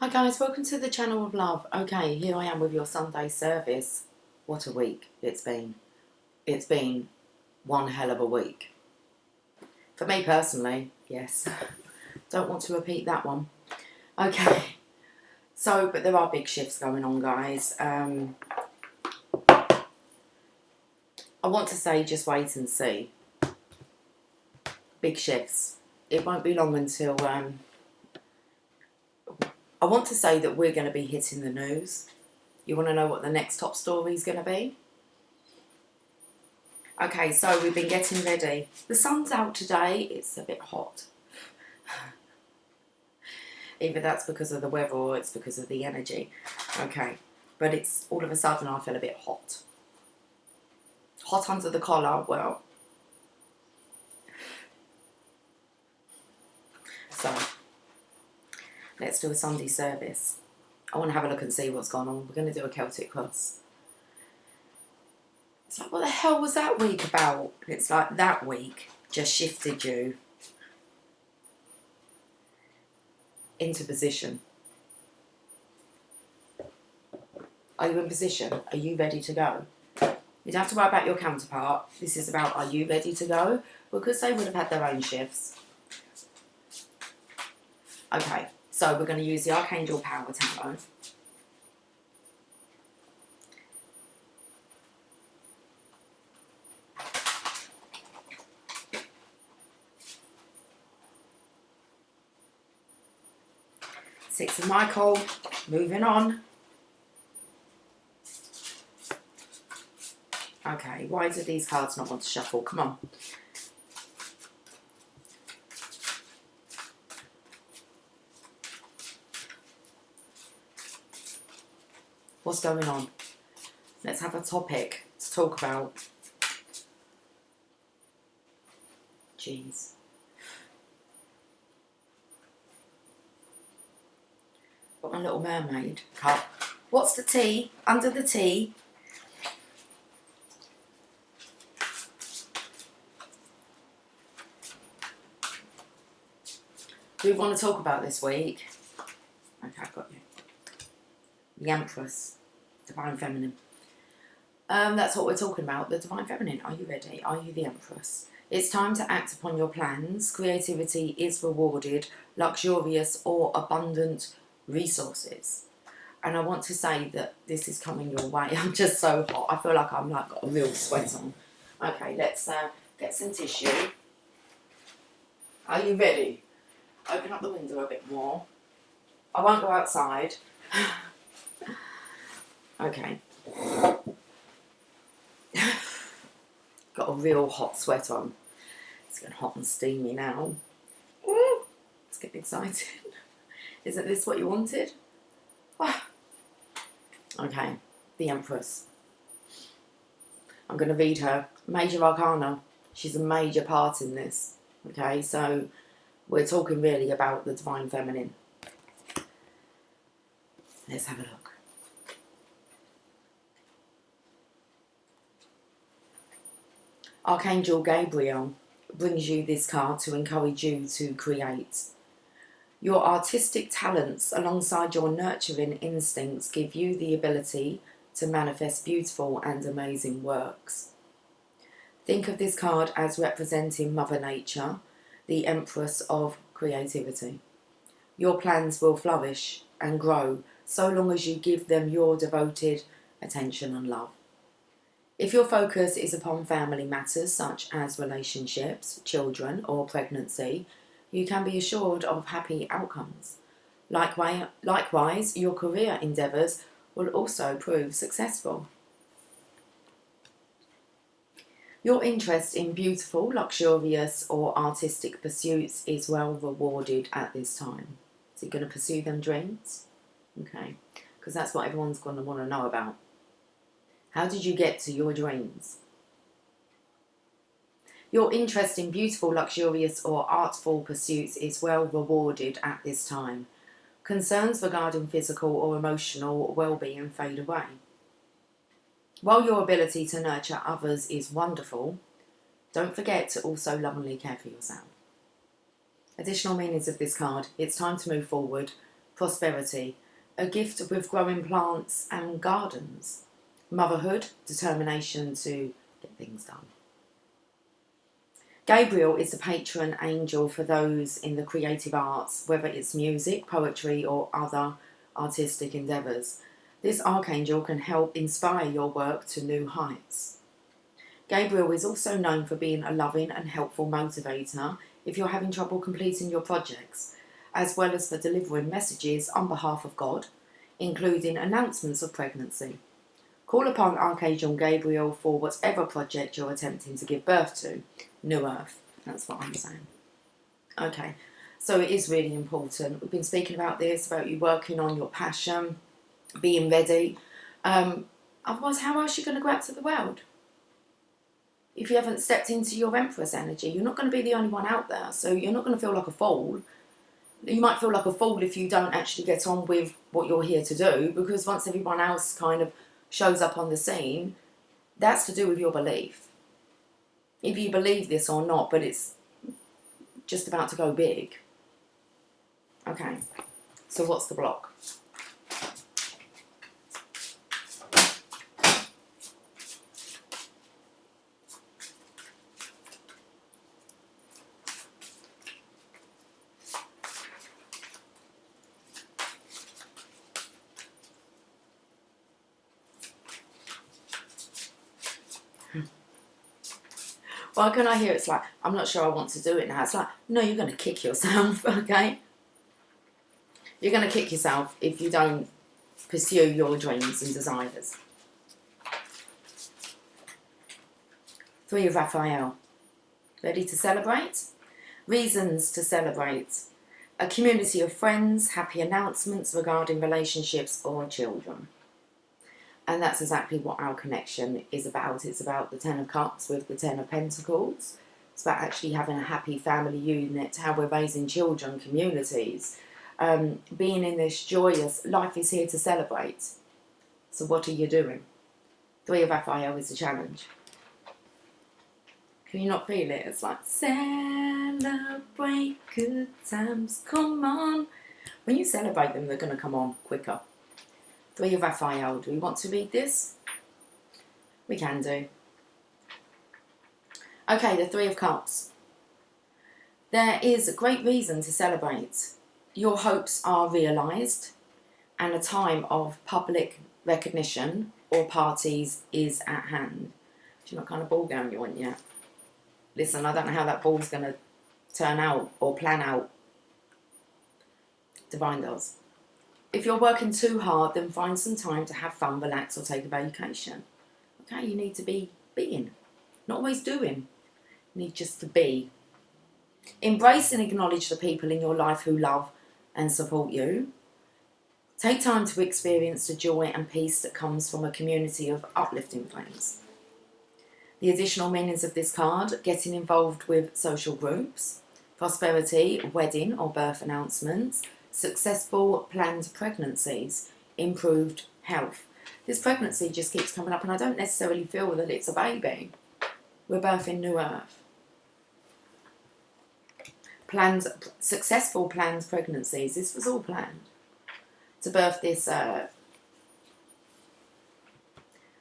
Hi guys, welcome to the channel of love. Okay, here I am with your Sunday service. What a week it's been. It's been one hell of a week. For me personally, yes. Don't want to repeat that one. Okay, so, but there are big shifts going on, guys. I want to say just wait and see. Big shifts. It won't be long until... I want to say that we're going to be hitting the news. You want to know what the next top story is going to be? Okay, so we've been getting ready. The sun's out today. It's a bit hot. Either that's because of the weather or it's because of the energy. Okay, but it's all of a sudden I feel a bit hot. Hot under the collar, well. So, let's do a Sunday service. I want to have a look and see what's going on. We're going to do a Celtic cross. It's like, what the hell was that week about? It's like that week just shifted you into position. Are you in position? Are you ready to go? You don't have to worry about your counterpart. This is about, are you ready to go? Because they would have had their own shifts. Okay, so we're going to use the Archangel Power Tarot. Six of Michael, moving on. Okay, why do these cards not want to shuffle? Come on. What's going on? Let's have a topic to talk about. Jeez. Got my little mermaid cup. What's the tea? Under the tea. Do we want to talk about this week? Okay, I've got you. The Empress. Divine Feminine. That's what we're talking about. The Divine Feminine. Are you ready? Are you the Empress? It's time to act upon your plans. Creativity is rewarded. Luxurious or abundant resources. And I want to say that this is coming your way. I'm just so hot. I feel like I'm like got a real sweat on. Okay, let's get some tissue. Are you ready? Open up the window a bit more. I won't go outside. Okay. Got a real hot sweat on. It's getting hot and steamy now. Ooh, it's getting excited. Isn't this what you wanted? Ah. Okay, the Empress. I'm going to read her. Major Arcana. She's a major part in this. Okay, so we're talking really about the Divine Feminine. Let's have a look. Archangel Gabriel brings you this card to encourage you to create. Your artistic talents alongside your nurturing instincts give you the ability to manifest beautiful and amazing works. Think of this card as representing Mother Nature, the Empress of creativity. Your plans will flourish and grow so long as you give them your devoted attention and love. If your focus is upon family matters such as relationships, children or pregnancy, you can be assured of happy outcomes. Likewise, your career endeavours will also prove successful. Your interest in beautiful, luxurious or artistic pursuits is well rewarded at this time. So you're going to pursue them dreams? Okay, because that's what everyone's going to want to know about. How did you get to your dreams? Your interest in beautiful, luxurious or artful pursuits is well rewarded at this time. Concerns regarding physical or emotional well-being fade away. While your ability to nurture others is wonderful, don't forget to also lovingly care for yourself. Additional meanings of this card. It's time to move forward. Prosperity, a gift with growing plants and gardens. Motherhood, determination to get things done. Gabriel is the patron angel for those in the creative arts, whether it's music, poetry, or other artistic endeavours. This archangel can help inspire your work to new heights. Gabriel is also known for being a loving and helpful motivator if you're having trouble completing your projects, as well as for delivering messages on behalf of God, including announcements of pregnancy. Call upon Archangel Gabriel for whatever project you're attempting to give birth to. New Earth, that's what I'm saying. Okay, so it is really important. We've been speaking about this, about you working on your passion, being ready. Otherwise, how else are you going to go out to the world? If you haven't stepped into your Empress energy, you're not going to be the only one out there. So you're not going to feel like a fool. You might feel like a fool if you don't actually get on with what you're here to do, because once everyone else kind of shows up on the scene, that's to do with your belief. If you believe this or not, but it's just about to go big. Okay, so what's the block? Well, can I hear it's like, I'm not sure I want to do it now. It's like, no, you're going to kick yourself, okay? You're going to kick yourself if you don't pursue your dreams and desires. 3 of Raphael. Ready to celebrate? Reasons to celebrate. A community of friends, happy announcements regarding relationships or children. And that's exactly what our connection is about. It's about the 10 of Cups with the 10 of Pentacles. It's about actually having a happy family unit, how we're raising children, communities. Being in this joyous, life is here to celebrate. So what are you doing? 3 of Raphael is the challenge. Can you not feel it? It's like, celebrate good times, come on. When you celebrate them, they're going to come on quicker. 3 of Raphael. Do we want to read this? We can do. Okay, the 3 of Cups. There is a great reason to celebrate. Your hopes are realised, and a time of public recognition or parties is at hand. Do you know what kind of ball gown you want yet? Listen, I don't know how that ball's going to turn out or plan out. Divine does. If you're working too hard, then find some time to have fun, relax, or take a vacation. Okay, you need to be being, not always doing. You need just to be. Embrace and acknowledge the people in your life who love and support you. Take time to experience the joy and peace that comes from a community of uplifting flames. The additional meanings of this card: getting involved with social groups, prosperity, wedding or birth announcements, successful planned pregnancies, improved health. This pregnancy just keeps coming up, and I don't necessarily feel that it's a baby. We're birthing new earth. Planned, successful planned pregnancies. This was all planned to birth this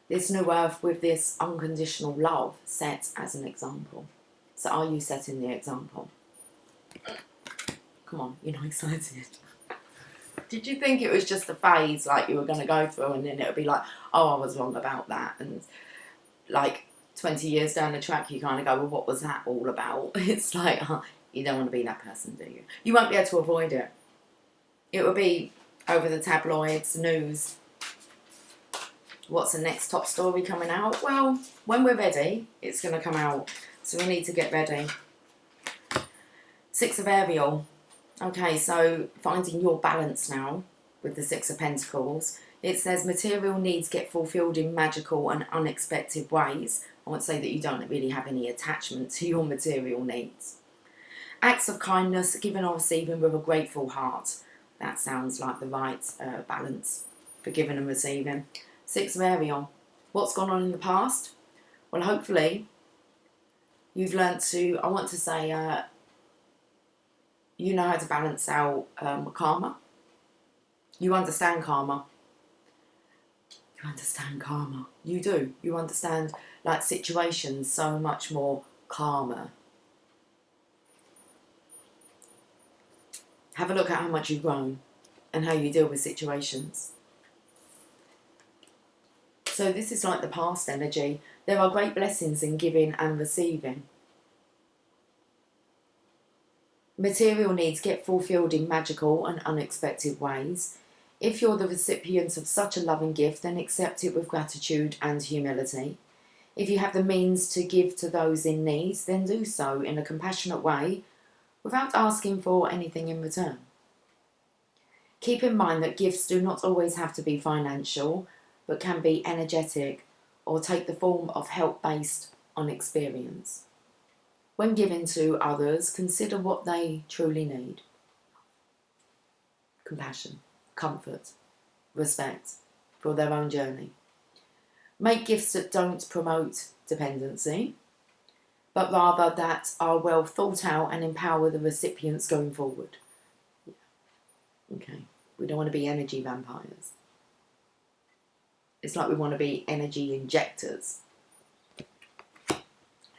this new earth with this unconditional love set as an example. So are you setting the example? Come on, you're not excited. Did you think it was just a phase like you were going to go through, and then it would be like, oh, I was wrong about that, and like 20 years down the track you kind of go, well, what was that all about? It's like, you don't want to be that person, do you? You won't be able to avoid it. It will be over the tabloids, news. What's the next top story coming out? Well, when we're ready, it's going to come out. So we need to get ready. 6 of Ariel. Okay, so finding your balance now with the 6 of Pentacles. It says material needs get fulfilled in magical and unexpected ways. I would say that you don't really have any attachment to your material needs. Acts of kindness, giving or receiving with a grateful heart. That sounds like the right balance for giving and receiving. 6 of Ariel. What's gone on in the past? Well, hopefully you've learnt to, I want to say, you know how to balance out karma. You understand karma. You understand karma. You do. You understand, like, situations so much more calmer. Have a look at how much you've grown and how you deal with situations. So this is like the past energy. There are great blessings in giving and receiving. Material needs get fulfilled in magical and unexpected ways. If you're the recipient of such a loving gift, then accept it with gratitude and humility. If you have the means to give to those in need, then do so in a compassionate way without asking for anything in return. Keep in mind that gifts do not always have to be financial, but can be energetic or take the form of help based on experience. When giving to others, consider what they truly need. Compassion, comfort, respect for their own journey. Make gifts that don't promote dependency, but rather that are well thought out and empower the recipients going forward. Okay, we don't want to be energy vampires. It's like we want to be energy injectors.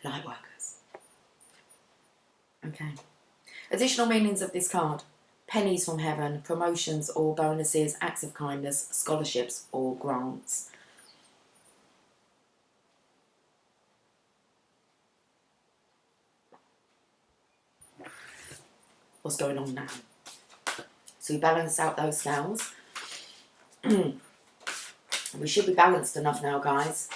Light workers. Okay. Additional meanings of this card. Pennies from heaven, promotions or bonuses, acts of kindness, scholarships or grants. What's going on now? So we balance out those scales. We should be balanced enough now, guys.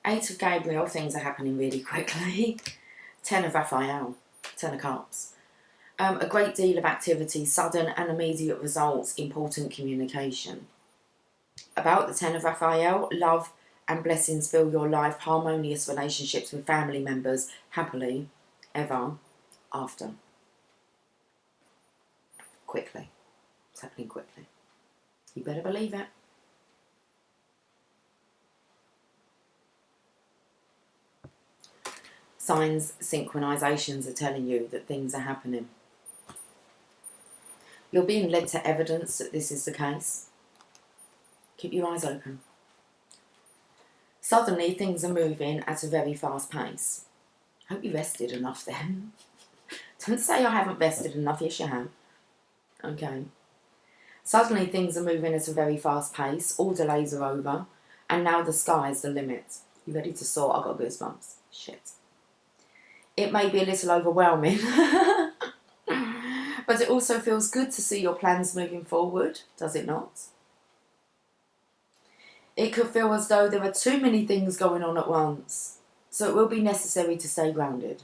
Eight of Gabriel, things are happening really quickly. 10 of Raphael, 10 of Cups. A great deal of activity, sudden and immediate results, important communication. About the 10 of Raphael, love and blessings fill your life, harmonious relationships with family members, happily, ever after. Quickly. It's happening quickly. You better believe it. Signs, synchronizations are telling you that things are happening. You're being led to evidence that this is the case. Keep your eyes open. Suddenly, things are moving at a very fast pace. Hope you rested enough then. Don't say I haven't rested enough. Yes, you have. Okay. Suddenly, things are moving at a very fast pace. All delays are over. And now the sky's the limit. You ready to soar? I've got goosebumps. Shit. It may be a little overwhelming. But it also feels good to see your plans moving forward. Does it not? It could feel as though there are too many things going on at once. So it will be necessary to stay grounded.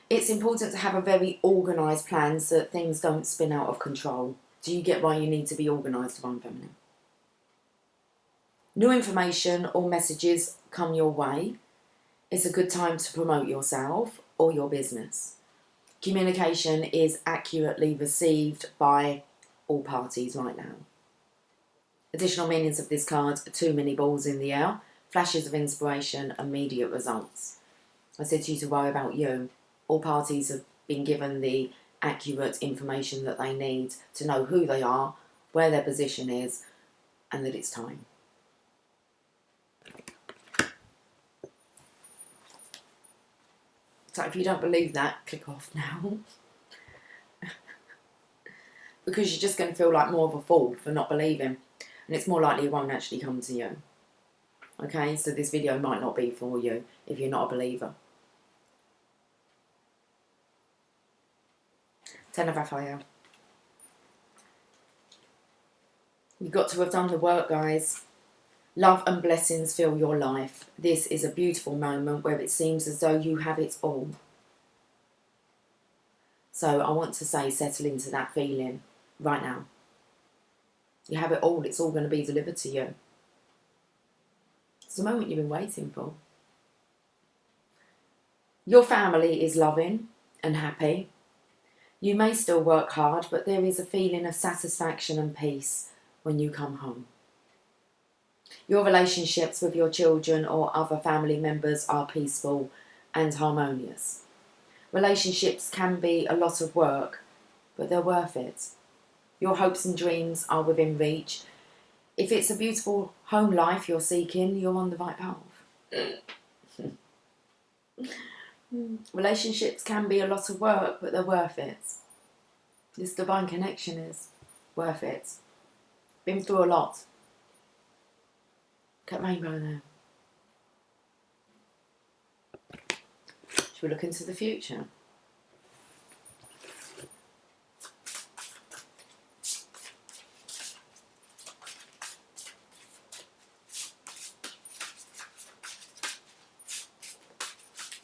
It's important to have a very organised plan so that things don't spin out of control. Do you get why you need to be organised, Divine Feminine? New information or messages come your way. It's a good time to promote yourself or your business. Communication is accurately received by all parties right now. Additional meanings of this card: too many balls in the air, flashes of inspiration, immediate results. I said to you to worry about you. All parties have been given the accurate information that they need to know who they are, where their position is, and that it's time. So if you don't believe that, click off now. Because you're just going to feel like more of a fool for not believing. And it's more likely it won't actually come to you. Okay, so this video might not be for you if you're not a believer. 10 of Raphael. You've got to have done the work, guys. Love and blessings fill your life. This is a beautiful moment where it seems as though you have it all. So I want to say, settle into that feeling right now. You have it all. It's all going to be delivered to you. It's the moment you've been waiting for. Your family is loving and happy. You may still work hard, but there is a feeling of satisfaction and peace when you come home. Your relationships with your children or other family members are peaceful and harmonious. Relationships can be a lot of work, but they're worth it. Your hopes and dreams are within reach. If it's a beautiful home life you're seeking, you're on the right path. Relationships can be a lot of work, but they're worth it. This divine connection is worth it. Been through a lot. Got rainbow there. Should we look into the future?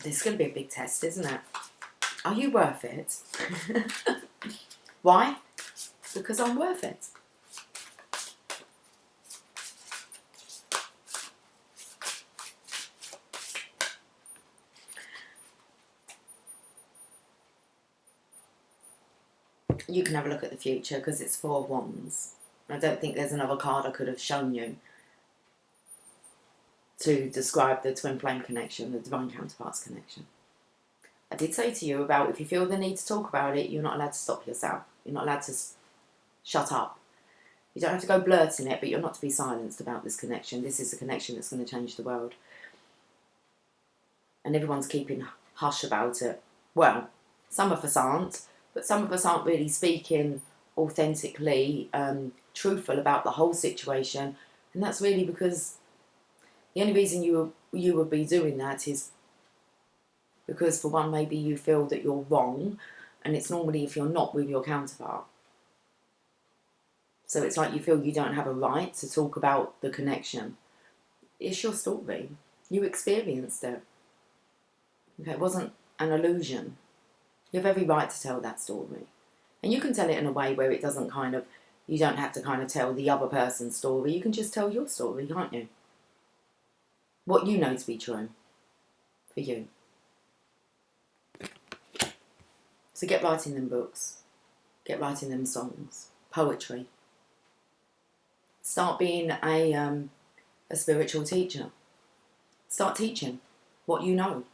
This is going to be a big test, isn't it? Are you worth it? Why? Because I'm worth it. You can have a look at the future because it's 4 wands. I don't think there's another card I could have shown you to describe the twin flame connection, the divine counterparts connection. I did say to you about if you feel the need to talk about it, you're not allowed to stop yourself. You're not allowed to shut up. You don't have to go blurting it, but you're not to be silenced about this connection. This is a connection that's going to change the world. And everyone's keeping hush about it. Well, some of us aren't, but some of us aren't really speaking authentically, truthful about the whole situation. And that's really because the only reason you would be doing that is because, for one, maybe you feel that you're wrong, and it's normally if you're not with your counterpart. So it's like you feel you don't have a right to talk about the connection. It's your story. You experienced it. Okay, it wasn't an illusion. You have every right to tell that story. And you can tell it in a way where it doesn't you don't have to tell the other person's story. You can just tell your story, can't you? What you know to be true for you. So get writing them books. Get writing them songs. Poetry. Start being a spiritual teacher. Start teaching what you know.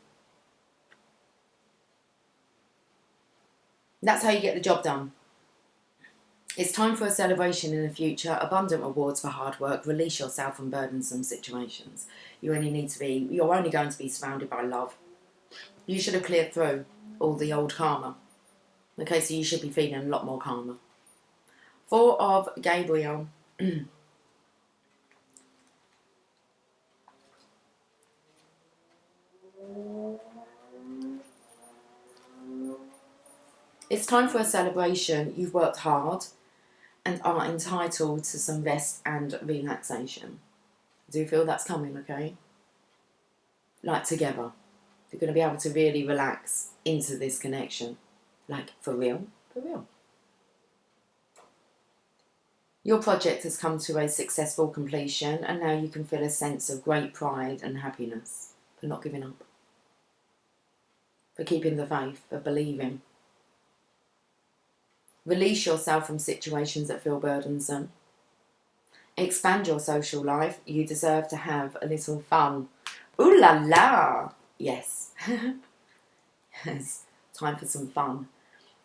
That's how you get the job done. It's time for a celebration in the future, abundant rewards for hard work, release yourself from burdensome situations. You're only going to be surrounded by love. You should have cleared through all the old karma. Okay, so you should be feeling a lot more karma. 4 of Gabriel. It's time for a celebration. You've worked hard and are entitled to some rest and relaxation. Do you feel that's coming, okay? Like together. You're going to be able to really relax into this connection. Like, for real? For real. Your project has come to a successful completion, and now you can feel a sense of great pride and happiness for not giving up. For keeping the faith, for believing. Release yourself from situations that feel burdensome. Expand your social life. You deserve to have a little fun. Ooh la la! Yes. Yes. Time for some fun.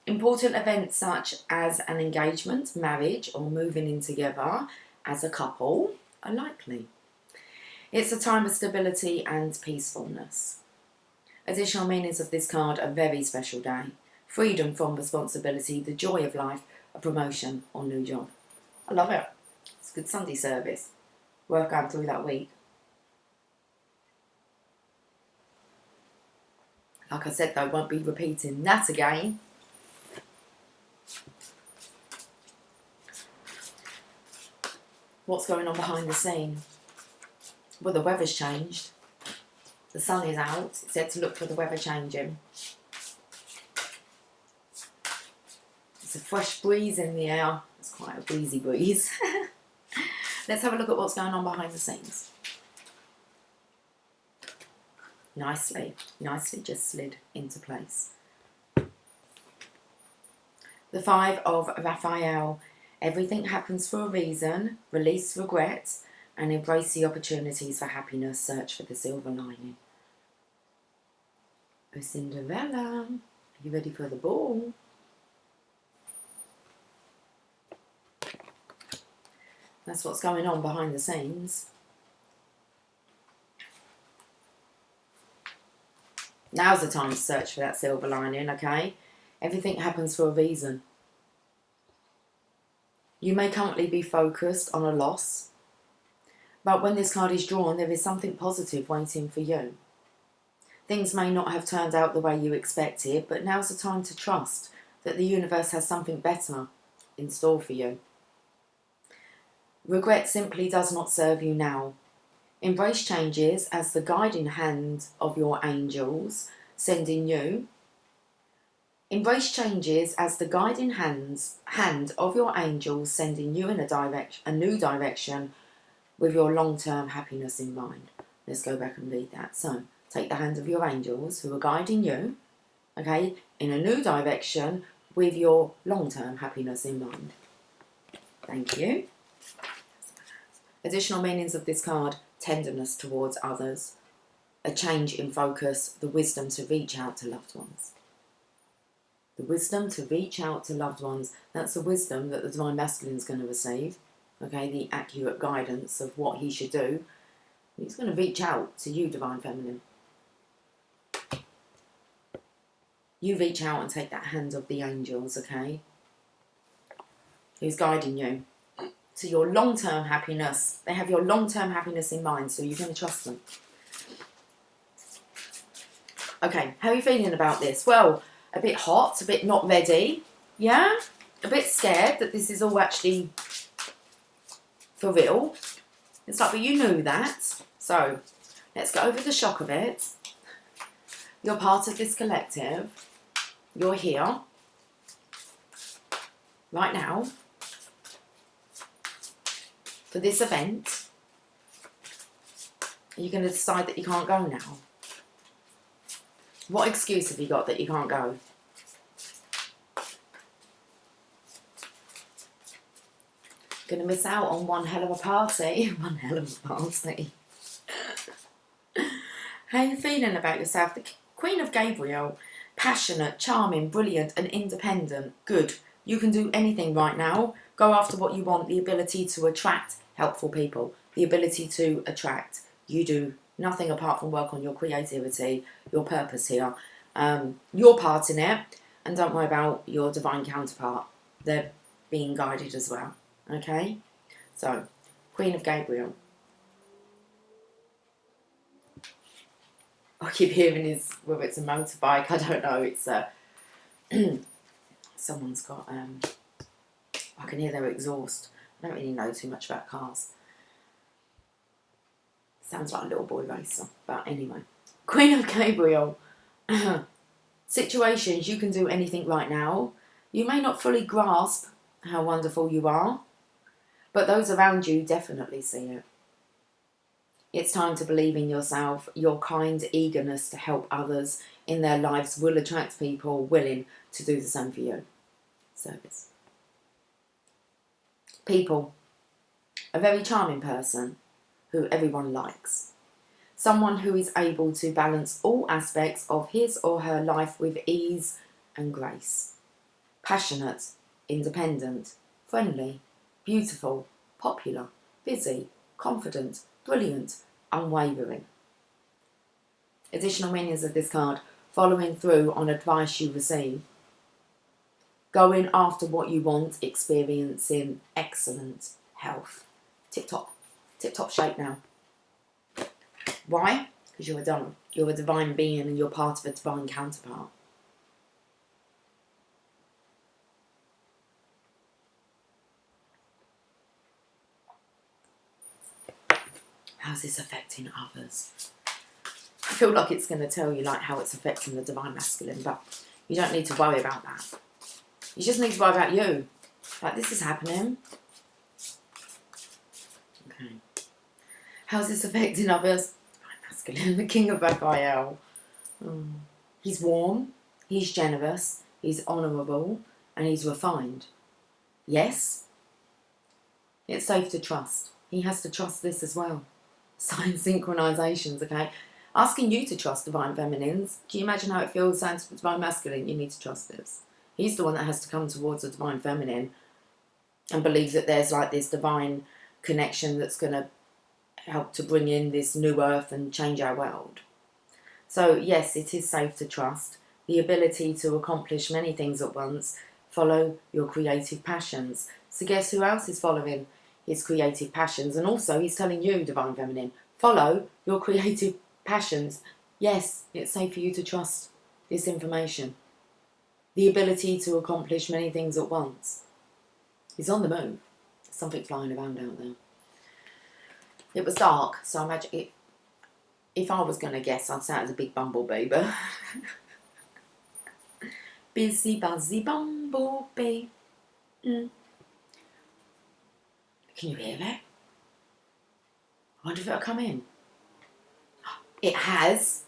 Important events such as an engagement, marriage, or moving in together as a couple are likely. It's a time of stability and peacefulness. Additional meanings of this card: a very special day. Freedom from responsibility, the joy of life, a promotion or new job. I love it. It's a good Sunday service. Worth going through that week. Like I said though, won't be repeating that again. What's going on behind the scene? Well, the weather's changed. The sun is out. It said to look for the weather changing. It's a fresh breeze in the air. It's quite a breezy breeze. Let's have a look at what's going on behind the scenes. Nicely just slid into place. The 5 of Raphael. Everything happens for a reason. Release regret and embrace the opportunities for happiness. Search for the silver lining. Oh, Cinderella. You ready for the ball? That's what's going on behind the scenes. Now's the time to search for that silver lining, okay? Everything happens for a reason. You may currently be focused on a loss, but when this card is drawn, there is something positive waiting for you. Things may not have turned out the way you expected, but now's the time to trust that the universe has something better in store for you. Regret simply does not serve you now. Embrace changes as the guiding hand of your angels sending you. Embrace changes as the guiding hand of your angels sending you in a new direction with your long-term happiness in mind. Let's go back and read that. So, take the hand of your angels who are guiding you, okay, in a new direction with your long-term happiness in mind. Thank you. Additional meanings of this card: tenderness towards others, a change in focus, the wisdom to reach out to loved ones. The wisdom to reach out to loved ones, that's the wisdom that the Divine Masculine is going to receive, okay, the accurate guidance of what he should do. He's going to reach out to you, Divine Feminine. You reach out and take that hand of the angels, okay, who's guiding you to your long-term happiness. They have your long-term happiness in mind, so you're going to trust them. Okay, how are you feeling about this? Well, a bit hot, a bit not ready, yeah? A bit scared that this is all actually for real. It's like, but you knew that. So, let's get over the shock of it. You're part of this collective. You're here. Right now. For this event, are you going to decide that you can't go now? What excuse have you got that you can't go? Going to miss out on one hell of a party. One hell of a party. How are you feeling about yourself? The Queen of Gabriel. Passionate, charming, brilliant and independent. Good. You can do anything right now. Go after what you want. The ability to attract helpful people. The ability to attract. You do nothing apart from work on your creativity, your purpose here. Your part in it. And don't worry about your divine counterpart. They're being guided as well. Okay? So, Queen of Gabriel. I keep hearing whether it's a motorbike, I don't know, it's someone's got, I can hear their exhaust. I don't really know too much about cars. Sounds like a little boy racer, but anyway. Queen of Gabriel. Situations, you can do anything right now. You may not fully grasp how wonderful you are, but those around you definitely see it. It's time to believe in yourself. Your kind eagerness to help others in their lives will attract people willing to do the same for you. Service. People. A very charming person who everyone likes. Someone who is able to balance all aspects of his or her life with ease and grace. Passionate, independent, friendly, beautiful, popular, busy, confident, brilliant, unwavering. Additional meanings of this card: following through on advice you receive, going after what you want, experiencing excellent health. Tip-top shape now. Why? Because you're a divine being and you're part of a divine counterpart. How's this affecting others? I feel like it's going to tell you like how it's affecting the Divine Masculine, but you don't need to worry about that. You just need to worry about you. Like, this is happening. Okay. How's this affecting others? Divine Masculine, the King of Raphael. He's warm, he's generous, he's honourable, and he's refined. Yes, it's safe to trust. He has to trust this as well. Sign synchronizations, okay? Asking you to trust divine feminines. Can you imagine how it feels saying to the divine masculine, you need to trust this? He's the one that has to come towards the divine feminine and believe that there's like this divine connection that's going to help to bring in this new earth and change our world. So yes, it is safe to trust. The ability to accomplish many things at once. Follow your creative passions. So guess who else is following his creative passions? And also he's telling you, divine feminine, follow your creative passions. Yes, it's safe for you to trust this information. The ability to accomplish many things at once. He's on the move. There's something flying around out there. It was dark, so I imagine it. If I was going to guess, I'd say it was a big bumblebee, but busy, buzzy bumblebee. Can you hear it? I wonder if it'll come in. It has.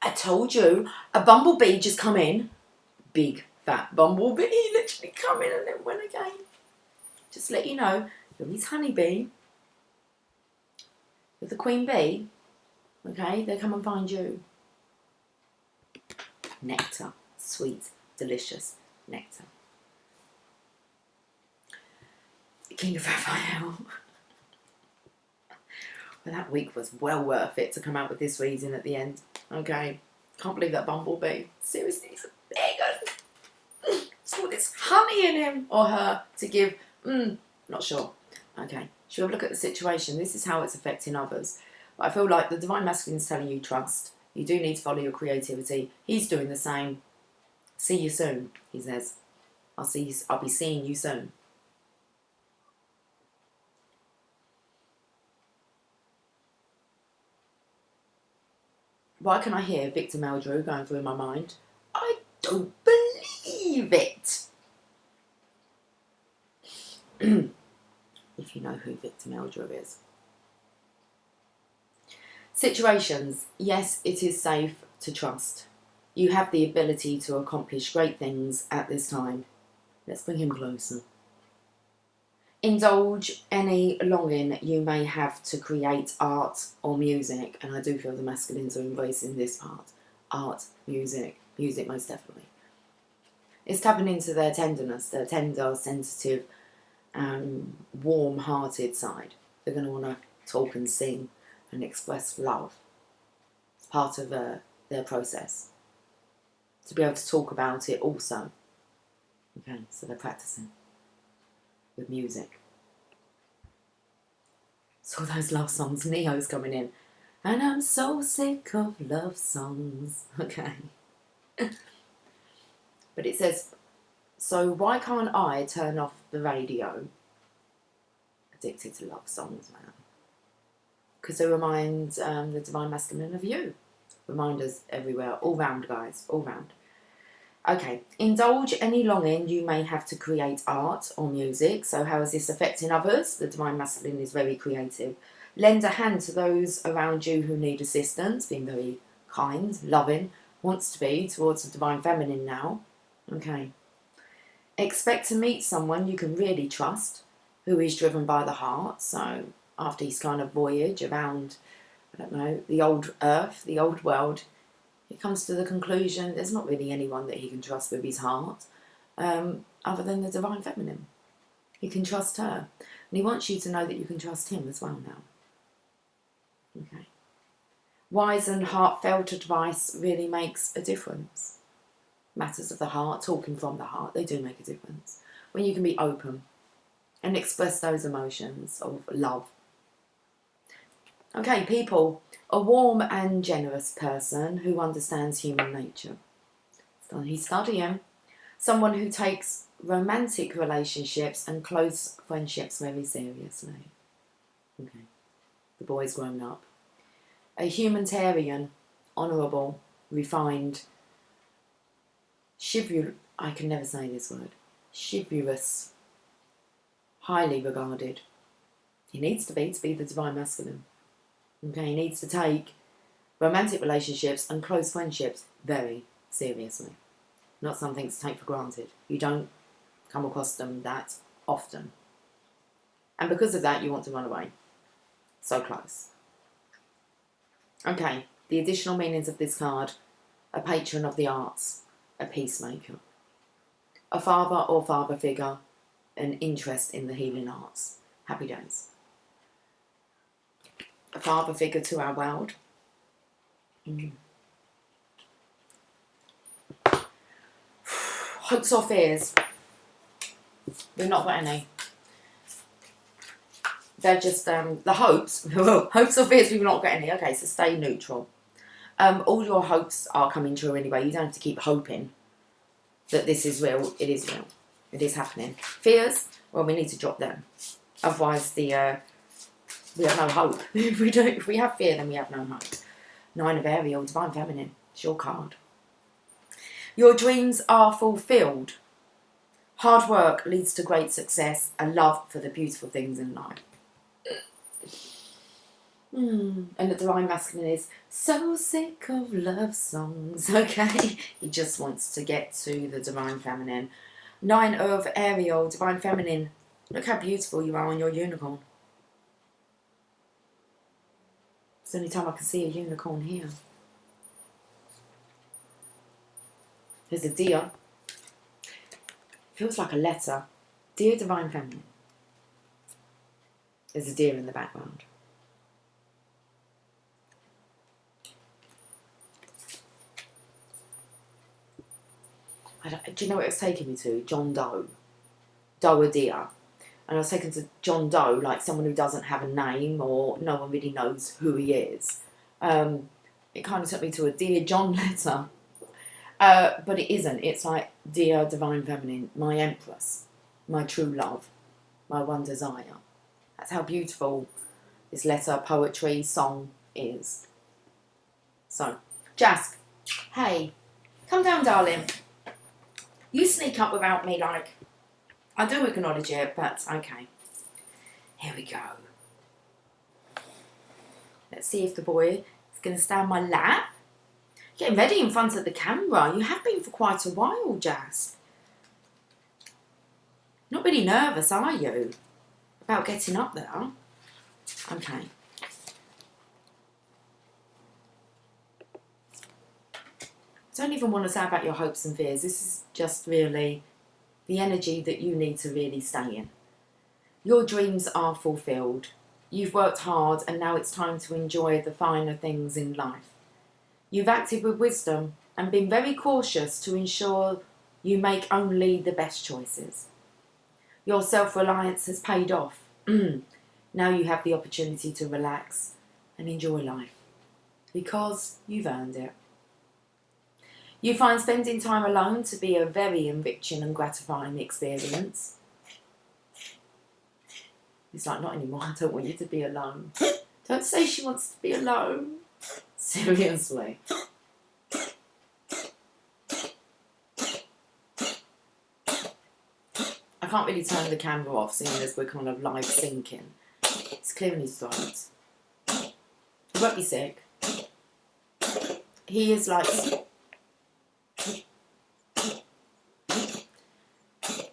I told you, a bumblebee just come in. Big fat bumblebee, literally come in and then went again. Just to let you know, you're his honeybee. With the queen bee, okay, they come and find you. Nectar, sweet, delicious nectar. King of Raphael. Well, that week was well worth it to come out with this reading at the end. Okay, can't believe that bumblebee. Seriously, he's a big one. It's all this honey in him or her to give. Not sure. Okay, should we have a look at the situation? This is how it's affecting others. But I feel like the divine masculine is telling you trust. You do need to follow your creativity. He's doing the same. See you soon, he says. I'll be seeing you soon. Why can I hear Victor Meldrew going through my mind? I don't believe it. If you know who Victor Meldrew is. Situations. Yes, it is safe to trust. You have the ability to accomplish great things at this time. Let's bring him closer. Indulge any longing you may have to create art or music. And I do feel the masculines are embracing this part. Art, music most definitely. It's tapping into their tenderness, their tender, sensitive, warm-hearted side. They're going to want to talk and sing and express love. It's part of their process. To be able to talk about it also. Okay, so they're practicing with music. So those love songs, Neo's coming in. And I'm so sick of love songs. Okay. But it says, so why can't I turn off the radio? Addicted to love songs, man. Because they remind the divine masculine of you. Reminders everywhere. All round, guys. All round. Okay. Indulge any longing you may have to create art or music. So how is this affecting others? The divine masculine is very creative. Lend a hand to those around you who need assistance. Being very kind, loving. Wants to be towards the divine feminine now. Okay. Expect to meet someone you can really trust, who is driven by the heart. So after his kind of voyage around, I don't know, the old earth, the old world, he comes to the conclusion there's not really anyone that he can trust with his heart, other than the divine feminine. He can trust her. And he wants you to know that you can trust him as well now. Okay. Wise and heartfelt advice really makes a difference. Matters of the heart, talking from the heart, they do make a difference. When you can be open and express those emotions of love. Okay, people, a warm and generous person who understands human nature. So he's studying. Someone who takes romantic relationships and close friendships very seriously. Okay, the boy's grown up. A humanitarian, honourable, refined, I can never say this word, chivalrous, highly regarded. He needs to be the divine masculine. Okay, he needs to take romantic relationships and close friendships very seriously. Not something to take for granted. You don't come across them that often. And because of that, you want to run away. So close. Okay, The additional meanings of this card: a patron of the arts, a peacemaker, a father or father figure, an interest in the healing arts. Happy days. A father figure to our world. Hopes or fears? We've not got any. They're just the hopes. Hopes or fears, we've not got any. Okay, so stay neutral. All your hopes are coming true anyway. You don't have to keep hoping that this is real. It is real. It is happening. Fears? Well, we need to drop them. Otherwise, we have no hope. If we have fear, then we have no hope. 9 of Ariel, Divine Feminine. It's your card. Your dreams are fulfilled. Hard work leads to great success, and love for the beautiful things in life. And the Divine Masculine is so sick of love songs. Okay, he just wants to get to the Divine Feminine. 9 of Ariel, Divine Feminine. Look how beautiful you are on your unicorn. It's the only time I can see a unicorn here. There's a deer. Feels like a letter. Dear Divine Feminine. There's a deer in the background. Do you know what it was taking me to? John Doe. Doe a deer. And I was taken to John Doe, like someone who doesn't have a name or no one really knows who he is. It kind of took me to a Dear John letter. But it isn't. It's like, Dear Divine Feminine, my Empress, my true love, my one desire. That's how beautiful this letter, poetry, song is. So, Jask, hey, come down, darling. You sneak up without me, like, I do acknowledge it, but okay. Here we go. Let's see if the boy is going to stay on my lap. Getting ready in front of the camera. You have been for quite a while, Jas. Not really nervous, are you? About getting up there? Okay. I don't even want to say about your hopes and fears. This is just really the energy that you need to really stay in. Your dreams are fulfilled. You've worked hard and now it's time to enjoy the finer things in life. You've acted with wisdom and been very cautious to ensure you make only the best choices. Your self-reliance has paid off. Now you have the opportunity to relax and enjoy life because you've earned it. You find spending time alone to be a very enriching and gratifying experience. It's like, not anymore, I don't want you to be alone. Don't say she wants to be alone. Seriously. I can't really turn the camera off seeing as we're kind of live syncing. It's clearing his throat. He won't be sick. He is like...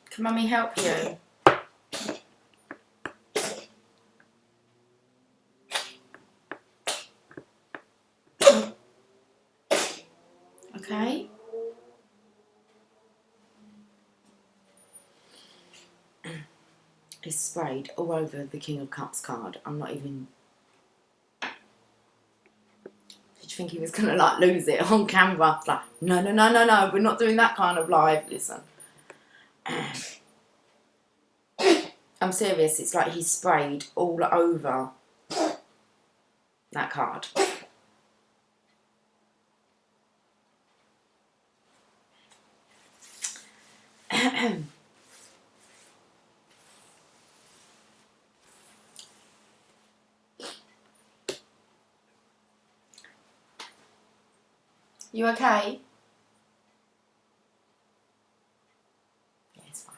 Can Mummy help you? Okay. It's sprayed all over the King of Cups card. I'm not even... Did you think he was going to like lose it on camera? Like, no, no, no, no, no. We're not doing that kind of live. Listen. I'm serious. It's like he sprayed all over that card. You okay? Yeah, it's fine.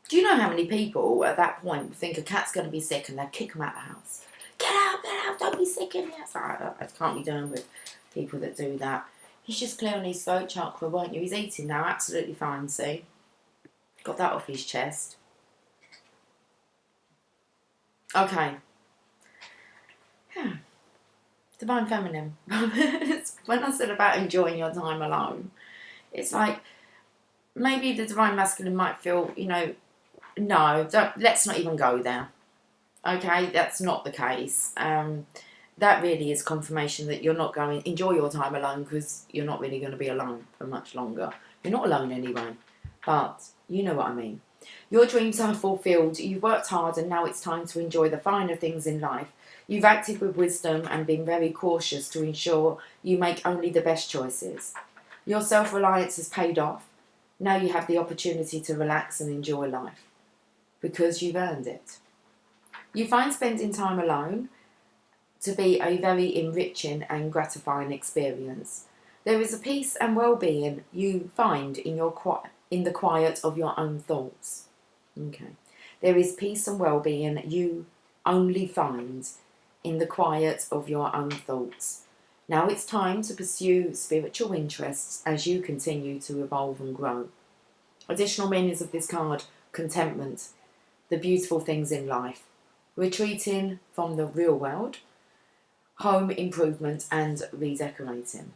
Do you know how many people at that point think a cat's going to be sick and they'll kick them out of the house? Get out, don't be sick in here. I can't be doing with people that do that. He's just clearing his throat chakra, weren't you? He's eating now, absolutely fine, see? Got that off his chest. Okay. Divine Feminine. When I said about enjoying your time alone, it's like maybe the Divine Masculine might feel, you know, no, let's not even go there. Okay, that's not the case. That really is confirmation that you're not going to enjoy your time alone, because you're not really going to be alone for much longer. You're not alone anyway, but you know what I mean. Your dreams are fulfilled. You've worked hard, and now it's time to enjoy the finer things in life. You've acted with wisdom and been very cautious to ensure you make only the best choices. Your self-reliance has paid off. Now you have the opportunity to relax and enjoy life, because you've earned it. You find spending time alone to be a very enriching and gratifying experience. There is a peace and well-being you find in the quiet of your own thoughts. Okay. There is peace and well-being you only find in the quiet of your own thoughts. Now it's time to pursue spiritual interests as you continue to evolve and grow. Additional meanings of this card: contentment, the beautiful things in life, retreating from the real world, home improvement and redecorating.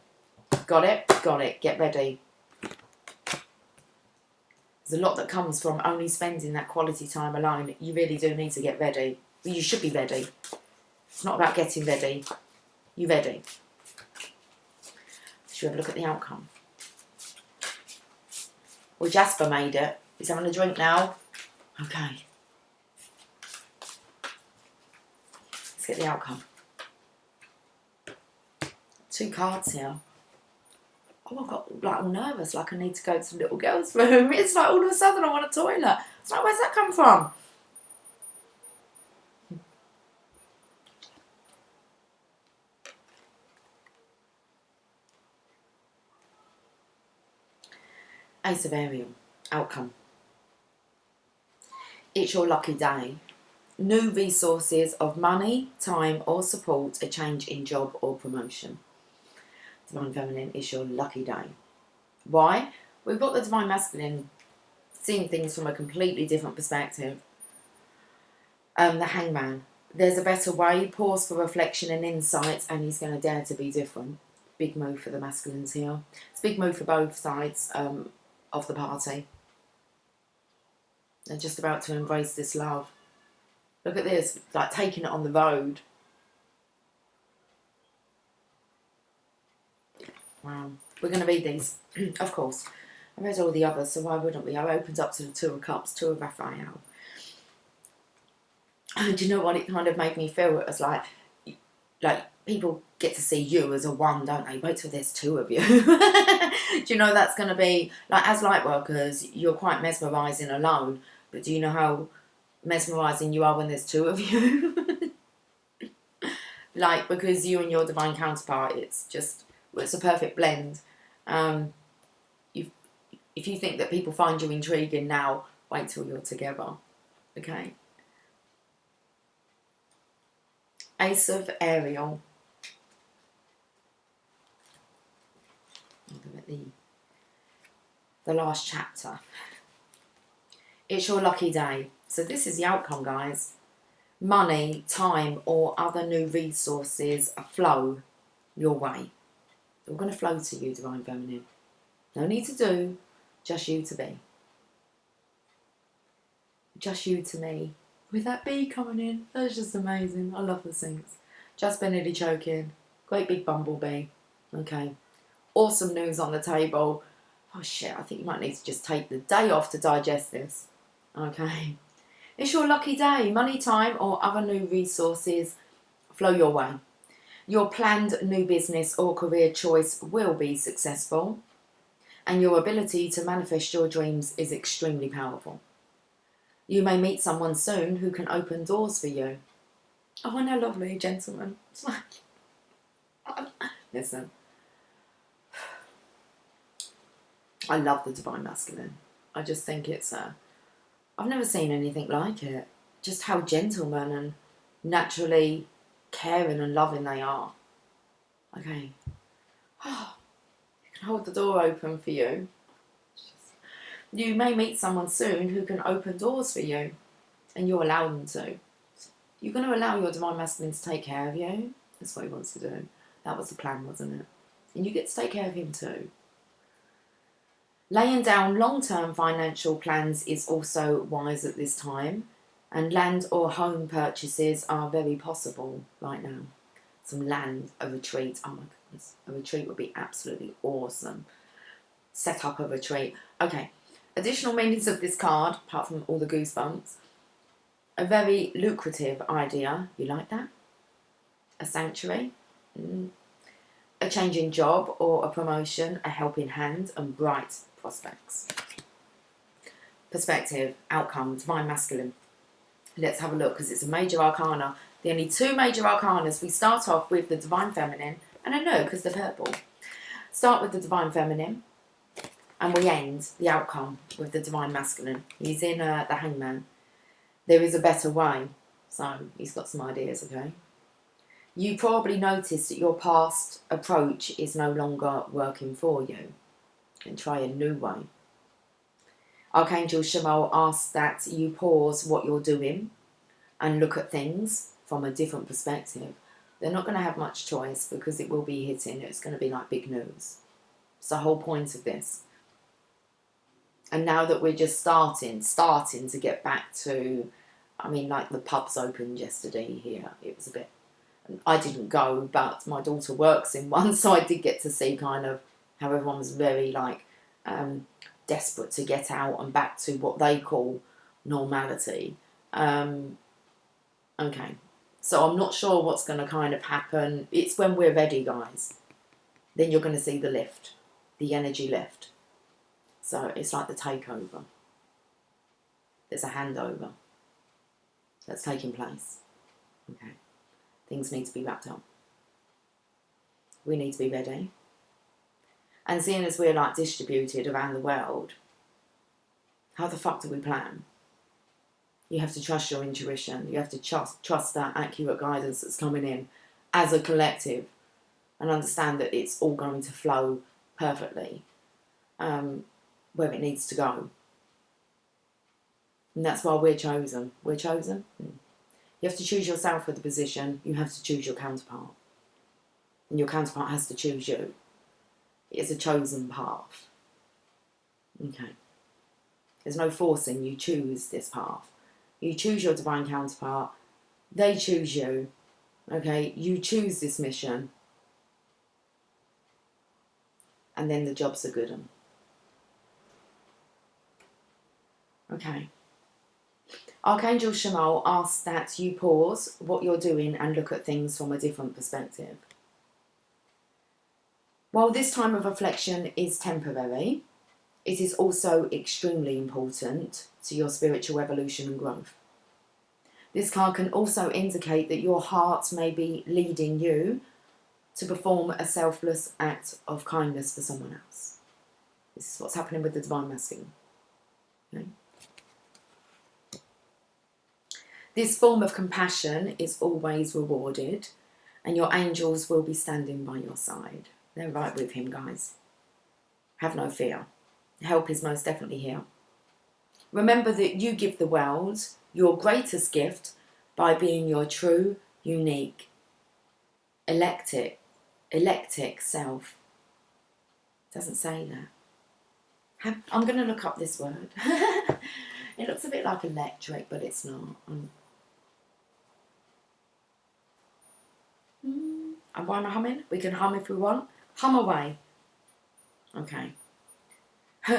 Got it? Got it. Get ready. There's a lot that comes from only spending that quality time alone. You really do need to get ready. You should be ready. It's not about getting ready. You ready? Should we have a look at the outcome? Well, Jasper made it. He's having a drink now. Okay. Let's get the outcome. 2 cards here. Oh, I got like all nervous, like I need to go to the little girl's room. It's like all of a sudden I want a toilet. It's like, where's that come from? Ace of Ariel. Outcome. It's your lucky day. New resources of money, time or support, a change in job or promotion. Divine Feminine, is your lucky day. Why? We've got the Divine Masculine seeing things from a completely different perspective. The Hangman. There's a better way. Pause for reflection and insight, and he's going to dare to be different. Big move for the masculines here. It's a big move for both sides of the party. They're just about to embrace this love. Look at this, like taking it on the road. Wow. We're going to read these, of course. I read all the others, so why wouldn't we? I opened up to the 2 of Cups, 2 of Raphael. And do you know what? It kind of made me feel it was like people get to see you as a one, don't they? Wait till there's 2 of you. Do you know that's going to be, like, as light workers, you're quite mesmerising alone. But do you know how mesmerising you are when there's 2 of you? Like, because you and your divine counterpart, it's just, well, it's a perfect blend. If you think that people find you intriguing now, wait till you're together. Okay? Ace of Ariel. Look at the last chapter. It's your lucky day. So this is the outcome, guys. Money, time, or other new resources flow your way. They're going to flow to you, Divine Feminine. No need to do, just you to be. Just you to me. With that bee coming in, that's just amazing. I love the things. Just been nearly choking. Great big bumblebee. Okay. Awesome news on the table. Oh shit, I think you might need to just take the day off to digest this. Okay. It's your lucky day. Money, time, or other new resources flow your way. Your planned new business or career choice will be successful, and your ability to manifest your dreams is extremely powerful. You may meet someone soon who can open doors for you. Oh, and a lovely gentleman. Listen. I love the Divine Masculine. I just think it's I've never seen anything like it. Just how gentlemen and naturally caring and loving they are. Okay. You can hold the door open for you. You may meet someone soon who can open doors for you, and you allow them to. You're going to allow your divine masculine to take care of you. That's what he wants to do. That was the plan, wasn't it? And you get to take care of him too. Laying down long-term financial plans is also wise at this time, and land or home purchases are very possible right now. Some land, a retreat. Oh my goodness, a retreat would be absolutely awesome. Set up a retreat. Okay, additional meanings of this card, apart from all the goosebumps. A very lucrative idea. You like that? A sanctuary. A change in job or a promotion, a helping hand, and bright prospects. Perspective, outcome, divine masculine. Let's have a look, because it's a major arcana. The only two major arcanas. We start off with the divine feminine, and I know because they're purple. Start with the divine feminine, and we end the outcome with the divine masculine. He's in the hangman. There is a better way. So he's got some ideas, okay? You probably noticed that your past approach is no longer working for you. And try a new way. Archangel Shamal asks that you pause what you're doing and look at things from a different perspective. They're not going to have much choice because it will be hitting. It's going to be like big news. It's the whole point of this. And now that we're just starting to get back to, I mean, like the pubs opened yesterday here. It was a bit, I didn't go, but my daughter works in one, so I did get to see kind of how everyone was very like desperate to get out and back to what they call normality. Okay, so I'm not sure what's going to kind of happen. It's when we're ready, guys. Then you're going to see the lift, the energy lift. So it's like the takeover. There's a handover that's taking place. Okay, things need to be wrapped up. We need to be ready. And seeing as we're like distributed around the world, how the fuck do we plan? You have to trust your intuition. You have to trust that accurate guidance that's coming in as a collective, and understand that it's all going to flow perfectly where it needs to go. And that's why we're chosen. We're chosen. You have to choose yourself for the position. You have to choose your counterpart. And your counterpart has to choose you. It's a chosen path. Okay. There's no forcing. You choose this path. You choose your divine counterpart. They choose you. Okay. You choose this mission. And then the job's a good one. Okay. Archangel Shamal asks that you pause what you're doing and look at things from a different perspective. While this time of reflection is temporary, it is also extremely important to your spiritual evolution and growth. This card can also indicate that your heart may be leading you to perform a selfless act of kindness for someone else. This is what's happening with the divine masculine. Okay? This form of compassion is always rewarded, and your angels will be standing by your side. They're right with him, guys. Have no fear. Help is most definitely here. Remember that you give the world your greatest gift by being your true, unique, electric self. It doesn't say that. I'm going to look up this word. It looks a bit like electric, but it's not. And why am I humming? We can hum if we want. Hum away. Okay.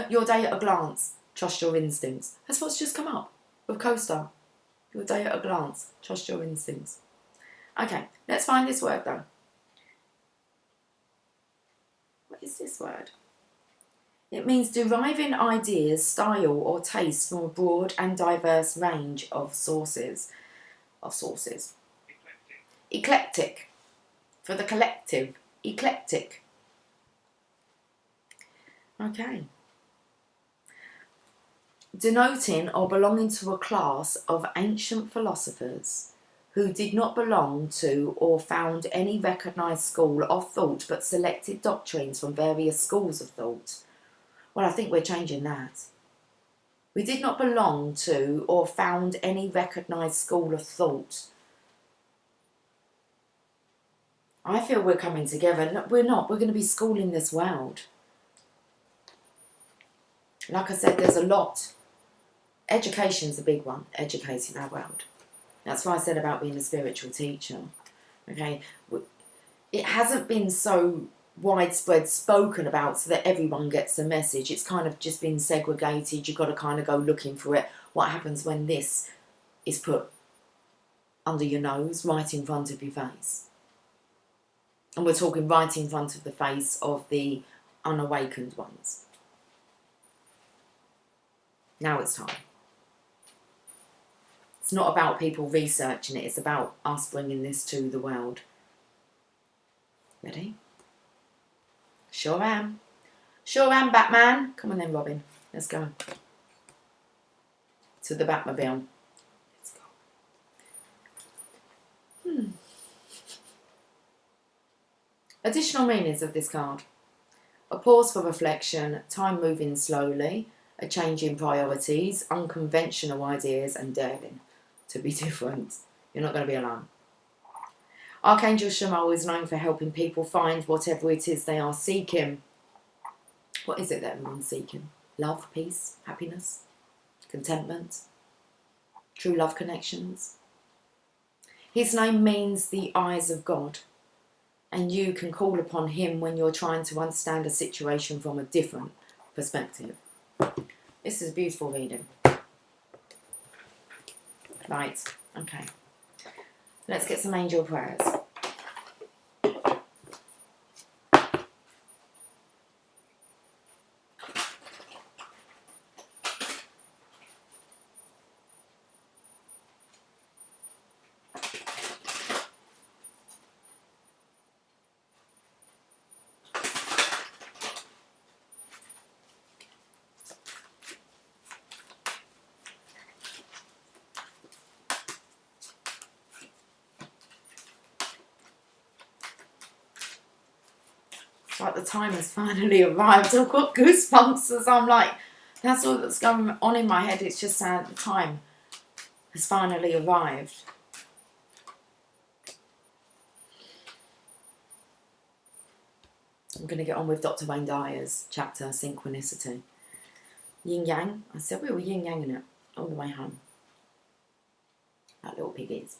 Your day at a glance. Trust your instincts. That's what's just come up with Co-Star. Your day at a glance. Trust your instincts. Okay, let's find this word though. What is this word? It means deriving ideas, style or taste from a broad and diverse range of sources. Eclectic. For the collective. Eclectic. Okay. Denoting or belonging to a class of ancient philosophers who did not belong to or found any recognised school of thought but selected doctrines from various schools of thought. Well, I think we're changing that. We did not belong to or found any recognised school of thought. I feel we're coming together. No, we're not. We're going to be schooling this world. Like I said, there's a lot. Education's a big one. Educating our world. That's why I said about being a spiritual teacher. Okay, it hasn't been so widespread spoken about so that everyone gets the message. It's kind of just been segregated. You've got to kind of go looking for it. What happens when this is put under your nose, right in front of your face? And we're talking right in front of the face of the unawakened ones. Now it's time. It's not about people researching it. It's about us bringing this to the world. Ready? Sure am. Sure am, Batman. Come on then, Robin. Let's go. To the Batmobile. Let's go. Additional meanings of this card. A pause for reflection, time moving slowly, a change in priorities, unconventional ideas, and daring to be different. You're not going to be alone. Archangel Shamal is known for helping people find whatever it is they are seeking. What is it that everyone's seeking? Love, peace, happiness, contentment, true love connections. His name means the eyes of God, and you can call upon him when you're trying to understand a situation from a different perspective. This is a beautiful reading. Right, okay. Let's get some angel prayers. Like the time has finally arrived. I've got goosebumps as I'm like, that's all that's going on in my head. It's just that the time has finally arrived. I'm going to get on with Dr. Wayne Dyer's chapter, Synchronicity. Yin Yang. I said we were yin yanging it all the way home. Like little piggies.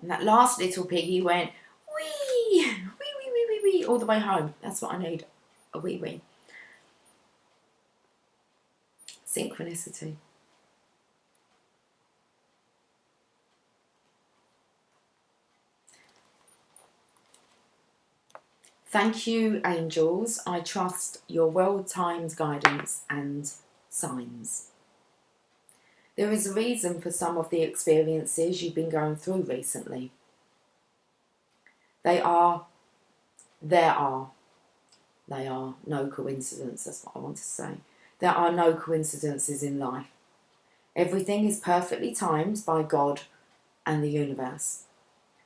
And that last little piggy went, wee, wee, wee, wee, wee, wee, all the way home. That's what I need, a wee, wee. Synchronicity. Thank you, angels. I trust your well-timed guidance and signs. There is a reason for some of the experiences you've been going through recently. They are no coincidence. That's what I want to say. There are no coincidences in life. Everything is perfectly timed by God and the universe.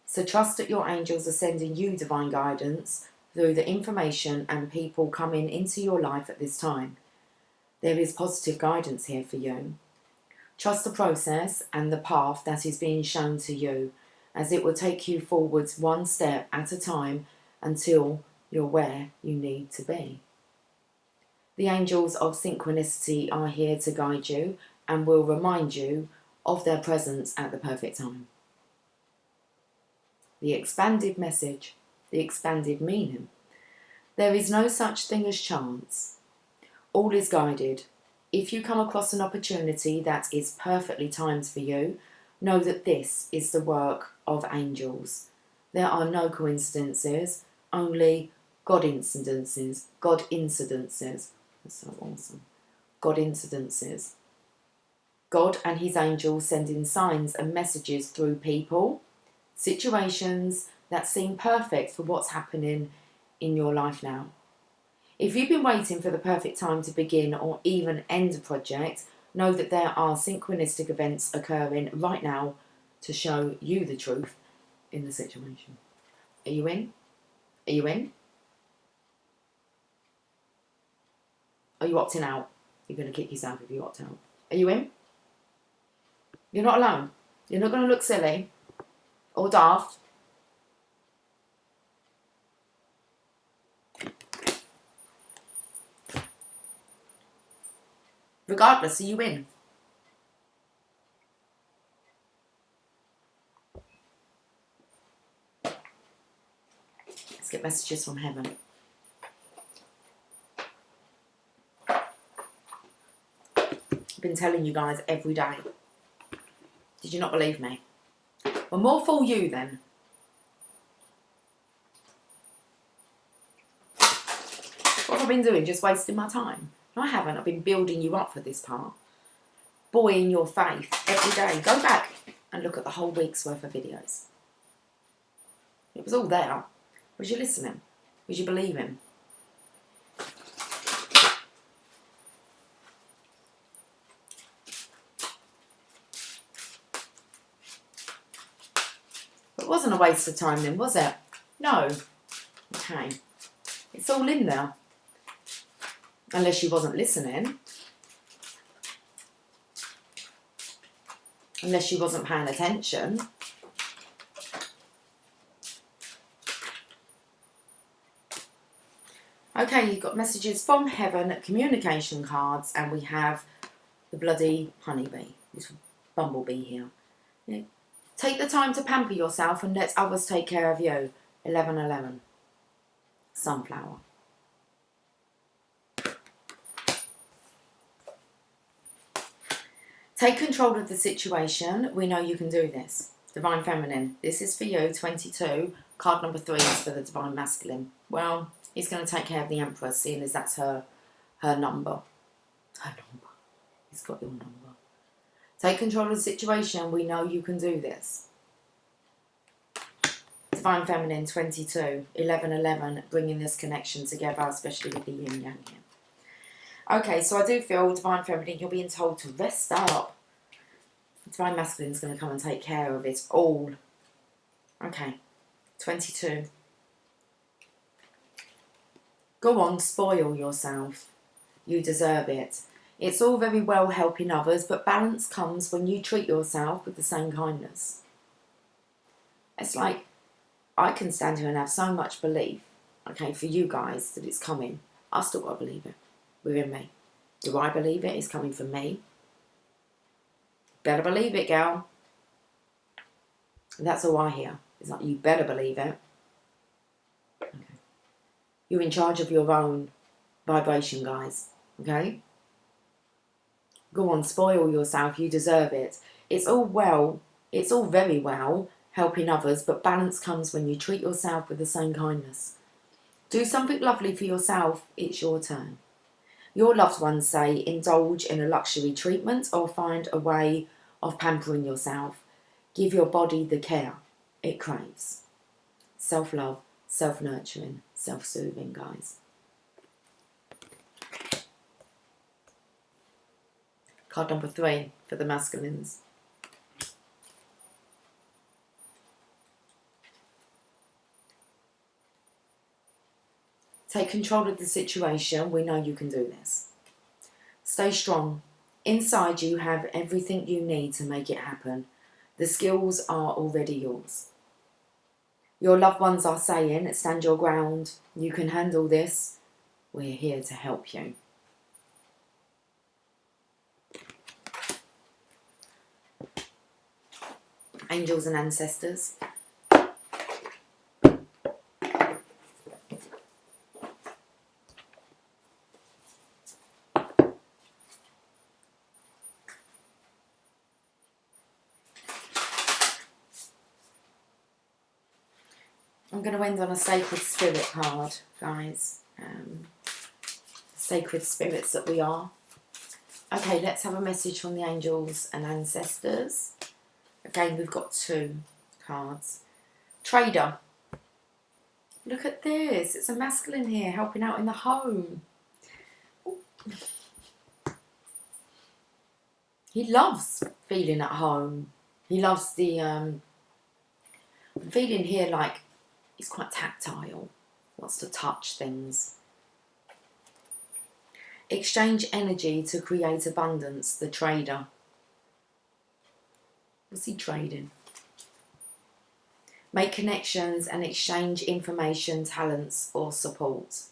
So trust that your angels are sending you divine guidance through the information and people coming into your life at this time. There is positive guidance here for you. Trust the process and the path that is being shown to you, as it will take you forwards one step at a time until you're where you need to be. The angels of synchronicity are here to guide you and will remind you of their presence at the perfect time. The expanded message, the expanded meaning. There is no such thing as chance. All is guided. If you come across an opportunity that is perfectly timed for you, know that this is the work of angels. There are no coincidences, only God incidences. God incidences. That's so awesome. God incidences. God and his angels sending signs and messages through people, situations that seem perfect for what's happening in your life now. If you've been waiting for the perfect time to begin or even end a project, know that there are synchronistic events occurring right now to show you the truth in the situation. Are you in? Are you in? Are you opting out? You're going to kick yourself if you opt out. Are you in? You're not alone. You're not going to look silly or daft. Regardless, are you in? Let's get messages from heaven. I've been telling you guys every day. Did you not believe me? Well, more fool you then. What have I been doing? Just wasting my time? No, I haven't. I've been building you up for this part. Buoying your faith every day. Go back and look at the whole week's worth of videos. It was all there. Was you listening? Was you believing? It wasn't a waste of time then, was it? No. Okay. It's all in there. Unless you wasn't listening. Unless you wasn't paying attention. Okay, you've got messages from heaven, communication cards, and we have the bloody honeybee, this bumblebee here. Yeah. Take the time to pamper yourself and let others take care of you. 1111. Sunflower. Take control of the situation. We know you can do this. Divine Feminine. This is for you, 22. Card number 3 is for the Divine Masculine. Well, he's going to take care of the Empress, seeing as that's her number. Her number. He's got your number. Take control of the situation. We know you can do this. Divine Feminine, 22. 1111, bringing this connection together, especially with the yin yang here. Okay, so I do feel, Divine Feminine, you're being told to rest up. Divine Masculine is going to come and take care of it all. Okay, 22. Go on, spoil yourself. You deserve it. It's all very well helping others, but balance comes when you treat yourself with the same kindness. It's like, I can stand here and have so much belief, okay, for you guys, that it's coming. I've still got to believe it within me. Do I believe it? It's coming from me. Better believe it, girl. And that's all I hear. It's like, you better believe it. Okay. You're in charge of your own vibration, guys. Okay? Go on, spoil yourself. You deserve it. It's all very well helping others, but balance comes when you treat yourself with the same kindness. Do something lovely for yourself. It's your turn. Your loved ones say indulge in a luxury treatment or find a way of pampering yourself. Give your body the care it craves. Self-love, self-nurturing, self-soothing, guys. Card number 3 for the masculines. Take control of the situation. We know you can do this. Stay strong. Inside you have everything you need to make it happen. The skills are already yours. Your loved ones are saying, stand your ground. You can handle this. We're here to help you. Angels and ancestors. I'm going to end on a sacred spirit card, guys. Sacred spirits that we are. Okay, let's have a message from the angels and ancestors. Again, we've got 2 cards. Trader. Look at this. It's a masculine here helping out in the home. Ooh. He loves feeling at home. He loves the... I'm feeling here like he's quite tactile. wants to touch things. Exchange energy to create abundance, the trader. What's he trading? Make connections and exchange information, talents or support.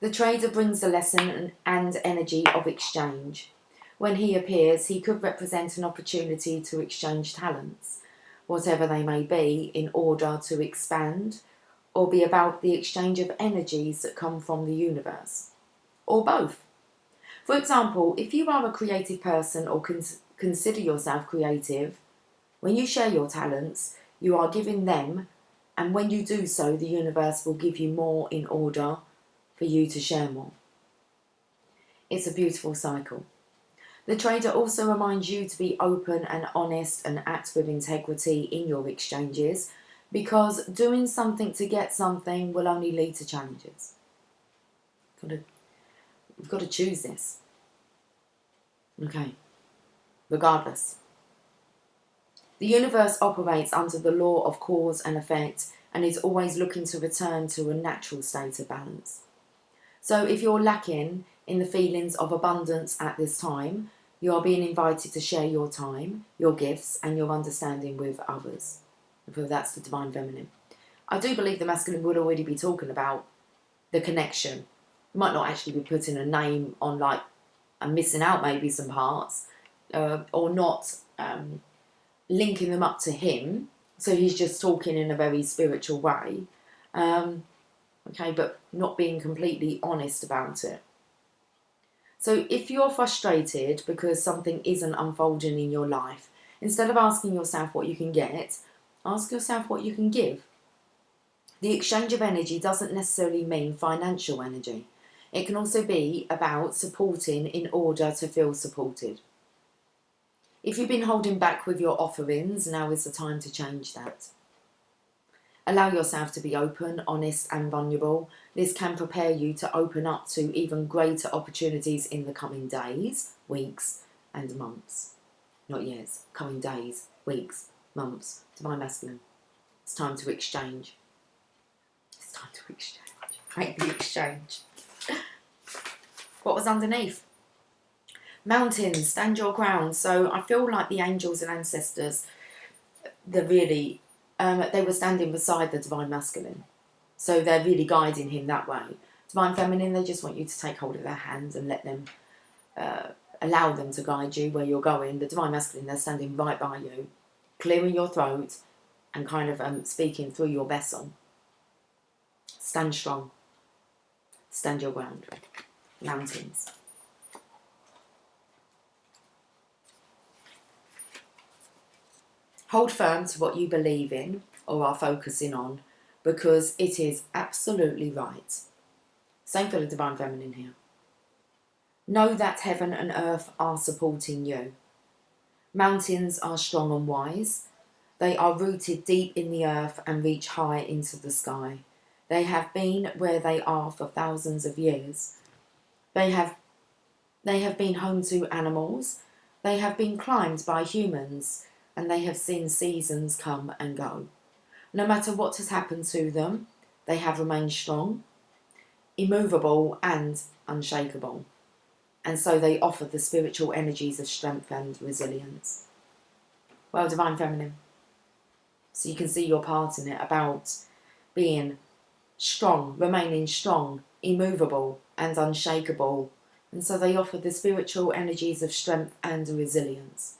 The trader brings the lesson and energy of exchange. When he appears, he could represent an opportunity to exchange talents, whatever they may be, in order to expand, or be about the exchange of energies that come from the universe, or both. For example, if you are a creative person or consider yourself creative, when you share your talents, you are giving them, and when you do so, the universe will give you more in order for you to share more. It's a beautiful cycle. The trader also reminds you to be open and honest and act with integrity in your exchanges, because doing something to get something will only lead to challenges. We've got to choose this. Okay. Regardless. The universe operates under the law of cause and effect and is always looking to return to a natural state of balance. So if you're lacking in the feelings of abundance at this time, you are being invited to share your time, your gifts and your understanding with others. That's the divine feminine. I do believe the masculine would already be talking about the connection. You might not actually be putting a name on, like, and missing out maybe some parts, or not linking them up to him. So he's just talking in a very spiritual way. Okay, but not being completely honest about it. So if you're frustrated because something isn't unfolding in your life, instead of asking yourself what you can get, ask yourself what you can give. The exchange of energy doesn't necessarily mean financial energy. It can also be about supporting in order to feel supported. If you've been holding back with your offerings, now is the time to change that. Allow yourself to be open, honest and vulnerable. This can prepare you to open up to even greater opportunities in the coming days, weeks and months. Not years, coming days, weeks, months. Divine masculine. It's time to exchange. It's time to exchange. Make the exchange. What was underneath? Mountains, stand your ground. So I feel like the angels and ancestors, they're really... they were standing beside the divine masculine. So they're really guiding him that way. Divine feminine, they just want you to take hold of their hands and let them, allow them to guide you where you're going. The divine masculine, they're standing right by you, clearing your throat and kind of speaking through your vessel. Stand strong. Stand your ground. Mountains. Hold firm to what you believe in or are focusing on, because it is absolutely right. Same for the divine feminine here. Know that heaven and earth are supporting you. Mountains are strong and wise. They are rooted deep in the earth and reach high into the sky. They have been where they are for thousands of years. They have been home to animals. They have been climbed by humans. And they have seen seasons come and go. No matter what has happened to them, they have remained strong, immovable and unshakable. And so they offer the spiritual energies of strength and resilience. Well, divine feminine. So you can see your part in it, about being strong, remaining strong, immovable and unshakable. And so they offer the spiritual energies of strength and resilience.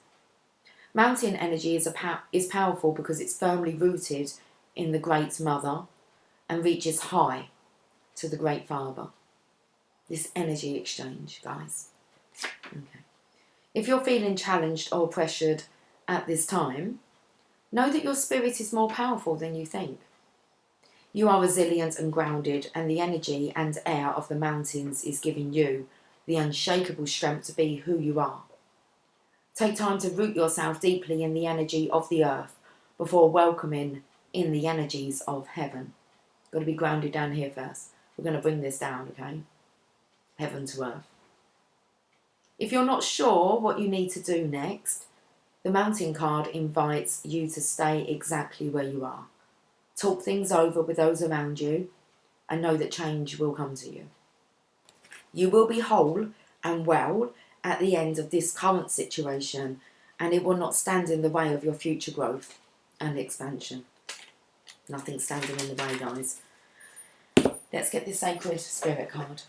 Mountain energy is powerful because it's firmly rooted in the Great Mother and reaches high to the Great Father. This energy exchange, guys. Okay. If you're feeling challenged or pressured at this time, know that your spirit is more powerful than you think. You are resilient and grounded, and the energy and air of the mountains is giving you the unshakable strength to be who you are. Take time to root yourself deeply in the energy of the earth before welcoming in the energies of heaven. Got to be grounded down here first. We're going to bring this down, okay? Heaven to earth. If you're not sure what you need to do next, the mountain card invites you to stay exactly where you are. Talk things over with those around you and know that change will come to you. You will be whole and well at the end of this current situation, and it will not stand in the way of your future growth and expansion. Nothing standing in the way, guys. Let's get this sacred spirit card.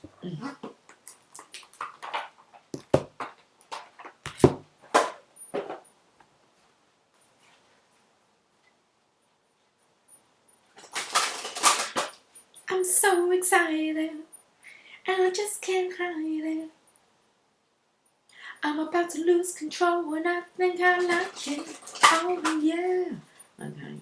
I'm so excited, and I just can't hide it. I'm about to lose control, and I think I like it. Oh yeah. Okay.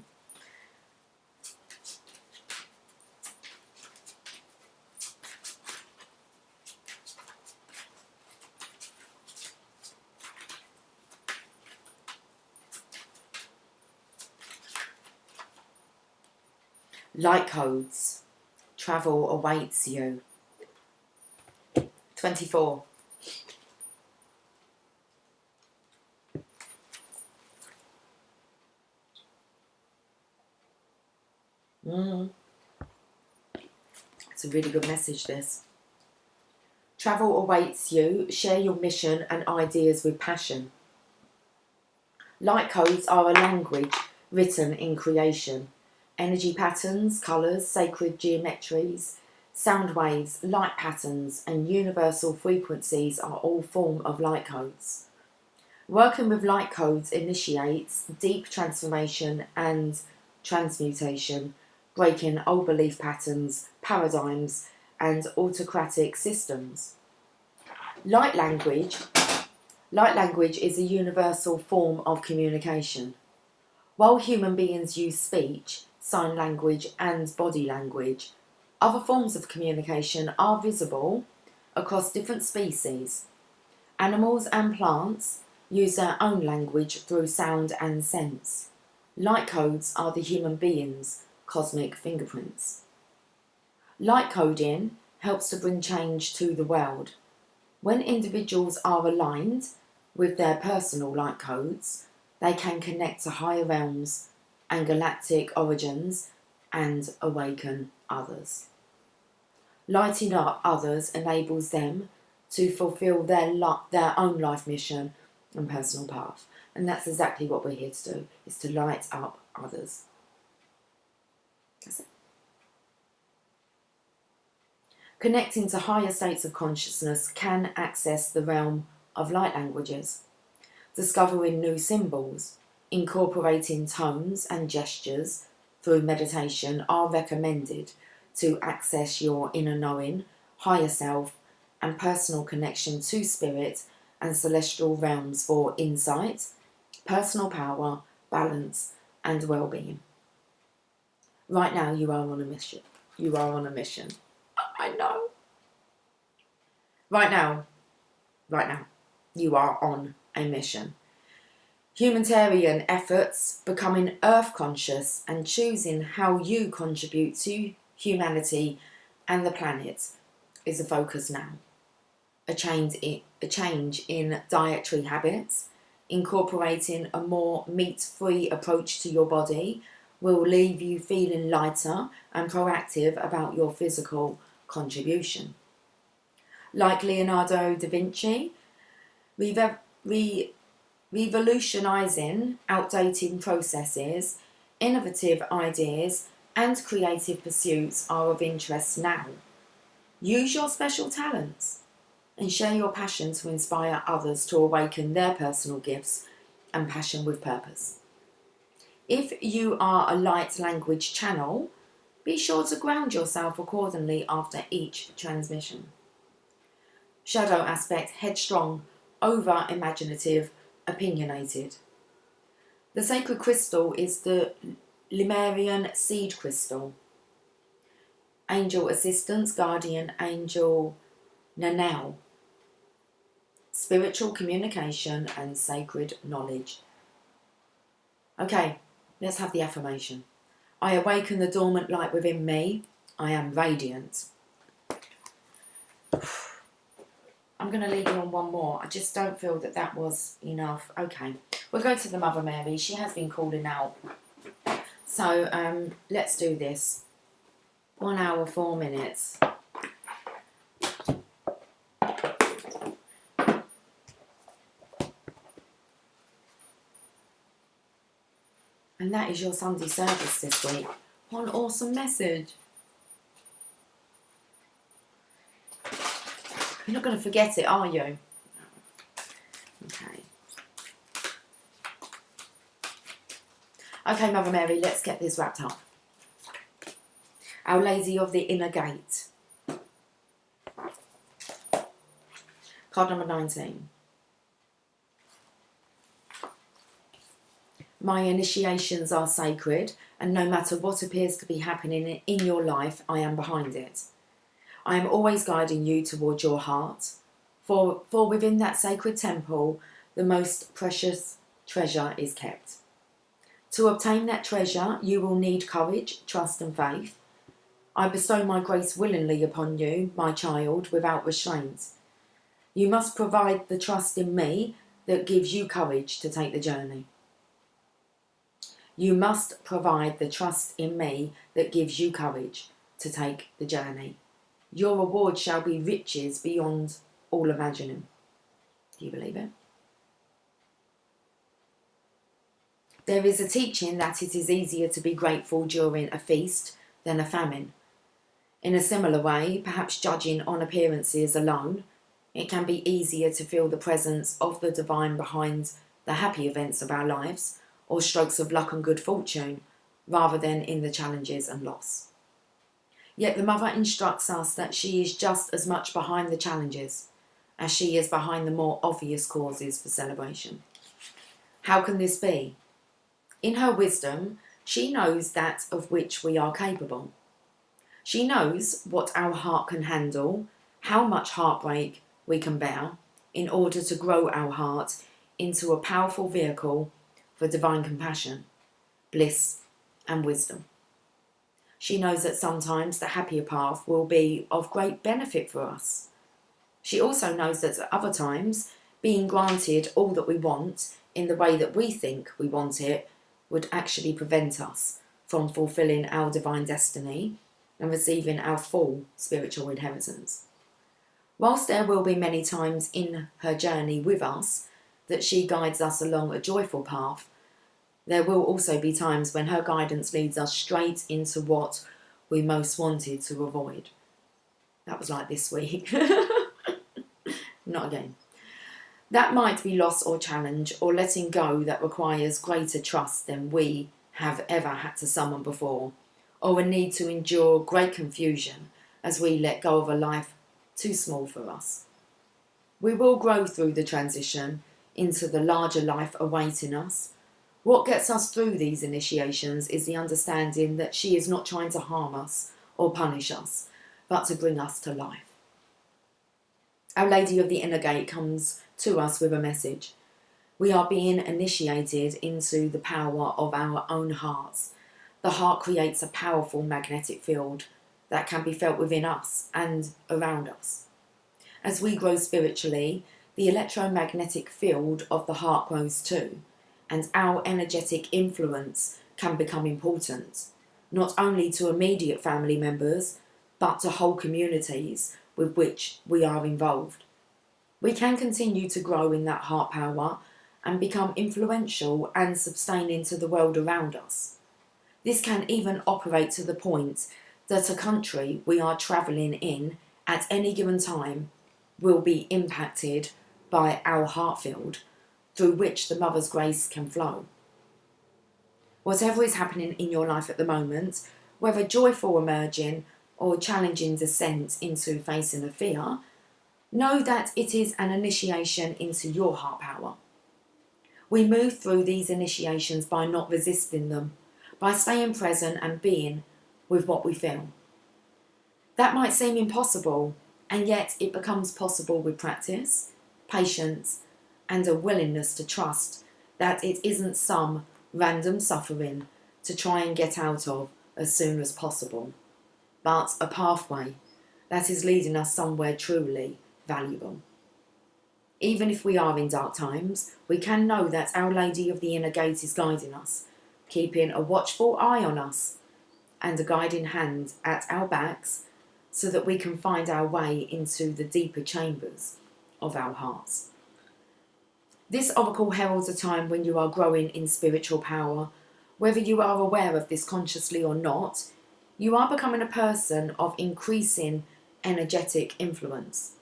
Light codes. Travel awaits you. 24. It's a really good message, this. Travel awaits you. Share your mission and ideas with passion. Light codes are a language written in creation. Energy patterns, colours, sacred geometries, sound waves, light patterns and universal frequencies are all forms of light codes. Working with light codes initiates deep transformation and transmutation, breaking old belief patterns, paradigms and autocratic systems. Light language is a universal form of communication. While human beings use speech, sign language and body language, other forms of communication are visible across different species. Animals and plants use their own language through sound and sense. Light codes are the human being's cosmic fingerprints. Light coding helps to bring change to the world. When individuals are aligned with their personal light codes, they can connect to higher realms and galactic origins and awaken others. Lighting up others enables them to fulfill their own life mission and personal path. And that's exactly what we're here to do, is to light up others. That's it. Connecting to higher states of consciousness can access the realm of light languages. Discovering new symbols, incorporating tones and gestures through meditation are recommended to access your inner knowing, higher self, and personal connection to spirit and celestial realms for insight, personal power, balance, and well-being. Right now, you are on a mission. You are on a mission. I know. Right now, you are on a mission. Humanitarian efforts, becoming earth conscious and choosing how you contribute to humanity and the planet is a focus now. A change in dietary habits, incorporating a more meat-free approach to your body will leave you feeling lighter and proactive about your physical contribution. Like Leonardo da Vinci, revolutionising outdated processes, innovative ideas and creative pursuits are of interest now. Use your special talents and share your passion to inspire others to awaken their personal gifts and passion with purpose. If you are a light language channel, be sure to ground yourself accordingly after each transmission. Shadow aspect, headstrong, over-imaginative, opinionated. The sacred crystal is the Lemurian seed crystal. Angel assistance, guardian angel Nanau. Spiritual communication and sacred knowledge. Okay, let's have the affirmation. I awaken the dormant light within me. I am radiant. I'm going to leave you on one more. I just don't feel that that was enough. Okay, we'll go to the Mother Mary. She has been calling out So let's do this. 1 hour, 4 minutes. And that is your Sunday service this week. What an awesome message. You're not going to forget it, are you? Okay. Okay, Mother Mary, let's get this wrapped up. Our Lady of the Inner Gate. Card number 19. My initiations are sacred, and no matter what appears to be happening in your life, I am behind it. I am always guiding you towards your heart, for within that sacred temple, the most precious treasure is kept. To obtain that treasure, you will need courage, trust and faith. I bestow my grace willingly upon you, my child, without restraint. You must provide the trust in me that gives you courage to take the journey. You must provide the trust in me that gives you courage to take the journey. Your reward shall be riches beyond all imagining. Do you believe it? There is a teaching that it is easier to be grateful during a feast than a famine. In a similar way, perhaps judging on appearances alone, it can be easier to feel the presence of the divine behind the happy events of our lives, or strokes of luck and good fortune, rather than in the challenges and loss. Yet the Mother instructs us that she is just as much behind the challenges as she is behind the more obvious causes for celebration. How can this be? In her wisdom, she knows that of which we are capable. She knows what our heart can handle, how much heartbreak we can bear, in order to grow our heart into a powerful vehicle for divine compassion, bliss and wisdom. She knows that sometimes the happier path will be of great benefit for us. She also knows that at other times, being granted all that we want in the way that we think we want it would actually prevent us from fulfilling our divine destiny and receiving our full spiritual inheritance. Whilst there will be many times in her journey with us that she guides us along a joyful path, there will also be times when her guidance leads us straight into what we most wanted to avoid. That was like this week. Not again. That might be loss or challenge, or letting go that requires greater trust than we have ever had to someone before, or a need to endure great confusion as we let go of a life too small for us. We will grow through the transition into the larger life awaiting us. What gets us through these initiations is the understanding that she is not trying to harm us or punish us, but to bring us to life. Our Lady of the Inner Gate comes to us with a message. We are being initiated into the power of our own hearts. The heart creates a powerful magnetic field that can be felt within us and around us. As we grow spiritually, the electromagnetic field of the heart grows too, and our energetic influence can become important, not only to immediate family members, but to whole communities with which we are involved. We can continue to grow in that heart power and become influential and sustaining to the world around us. This can even operate to the point that a country we are travelling in at any given time will be impacted by our heart field, through which the Mother's grace can flow. Whatever is happening in your life at the moment, whether joyful emerging or challenging descent into facing a fear, know that it is an initiation into your heart power. We move through these initiations by not resisting them, by staying present and being with what we feel. That might seem impossible, and yet it becomes possible with practice, patience, and a willingness to trust that it isn't some random suffering to try and get out of as soon as possible, but a pathway that is leading us somewhere truly valuable. Even if we are in dark times, we can know that Our Lady of the Inner Gate is guiding us, keeping a watchful eye on us and a guiding hand at our backs so that we can find our way into the deeper chambers of our hearts. This oracle heralds a time when you are growing in spiritual power. Whether you are aware of this consciously or not, you are becoming a person of increasing energetic influence.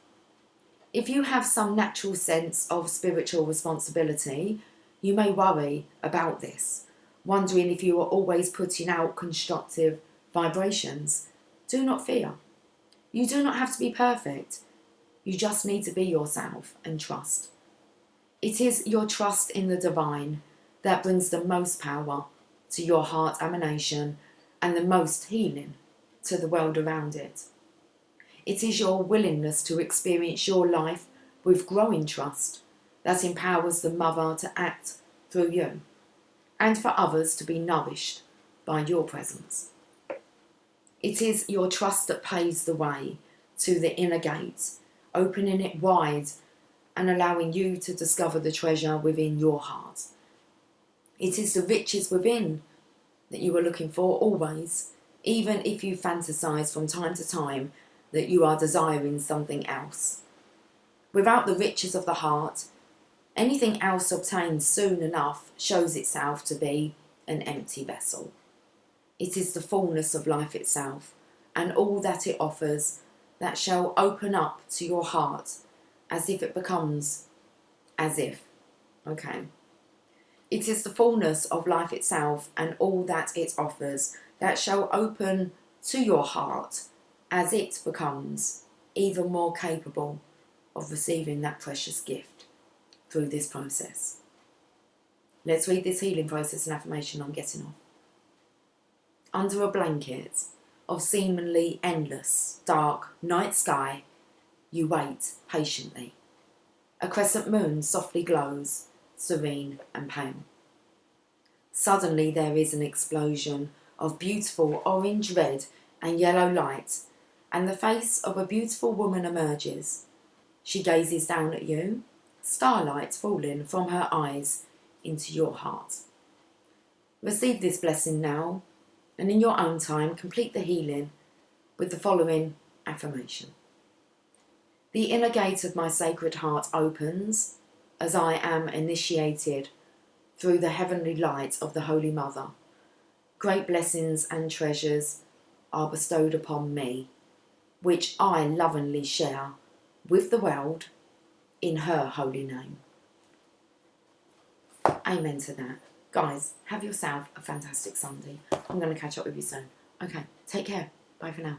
If you have some natural sense of spiritual responsibility, you may worry about this, wondering if you are always putting out constructive vibrations. Do not fear. You do not have to be perfect. You just need to be yourself and trust. It is your trust in the divine that brings the most power to your heart emanation and the most healing to the world around it. It is your willingness to experience your life with growing trust that empowers the mother to act through you and for others to be nourished by your presence. It is your trust that paves the way to the inner gate, opening it wide and allowing you to discover the treasure within your heart. It is the riches within that you are looking for always, even if you fantasize from time to time that you are desiring something else. Without the riches of the heart, anything else obtained soon enough shows itself to be an empty vessel. It is the fullness of life itself and all that it offers that shall open up to your heart as if it becomes as if. Okay. It is the fullness of life itself and all that it offers that shall open to your heart as it becomes even more capable of receiving that precious gift through this process. Let's read this healing process and affirmation I'm getting off. Under a blanket of seemingly endless, dark night sky, you wait patiently. A crescent moon softly glows, serene and pale. Suddenly there is an explosion of beautiful orange, red and yellow light, and the face of a beautiful woman emerges. She gazes down at you, starlight falling from her eyes into your heart. Receive this blessing now, and in your own time complete the healing with the following affirmation. The inner gate of my sacred heart opens as I am initiated through the heavenly light of the Holy Mother. Great blessings and treasures are bestowed upon me, which I lovingly share with the world in her holy name. Amen to that. Guys, have yourself a fantastic Sunday. I'm going to catch up with you soon. Okay, take care. Bye for now.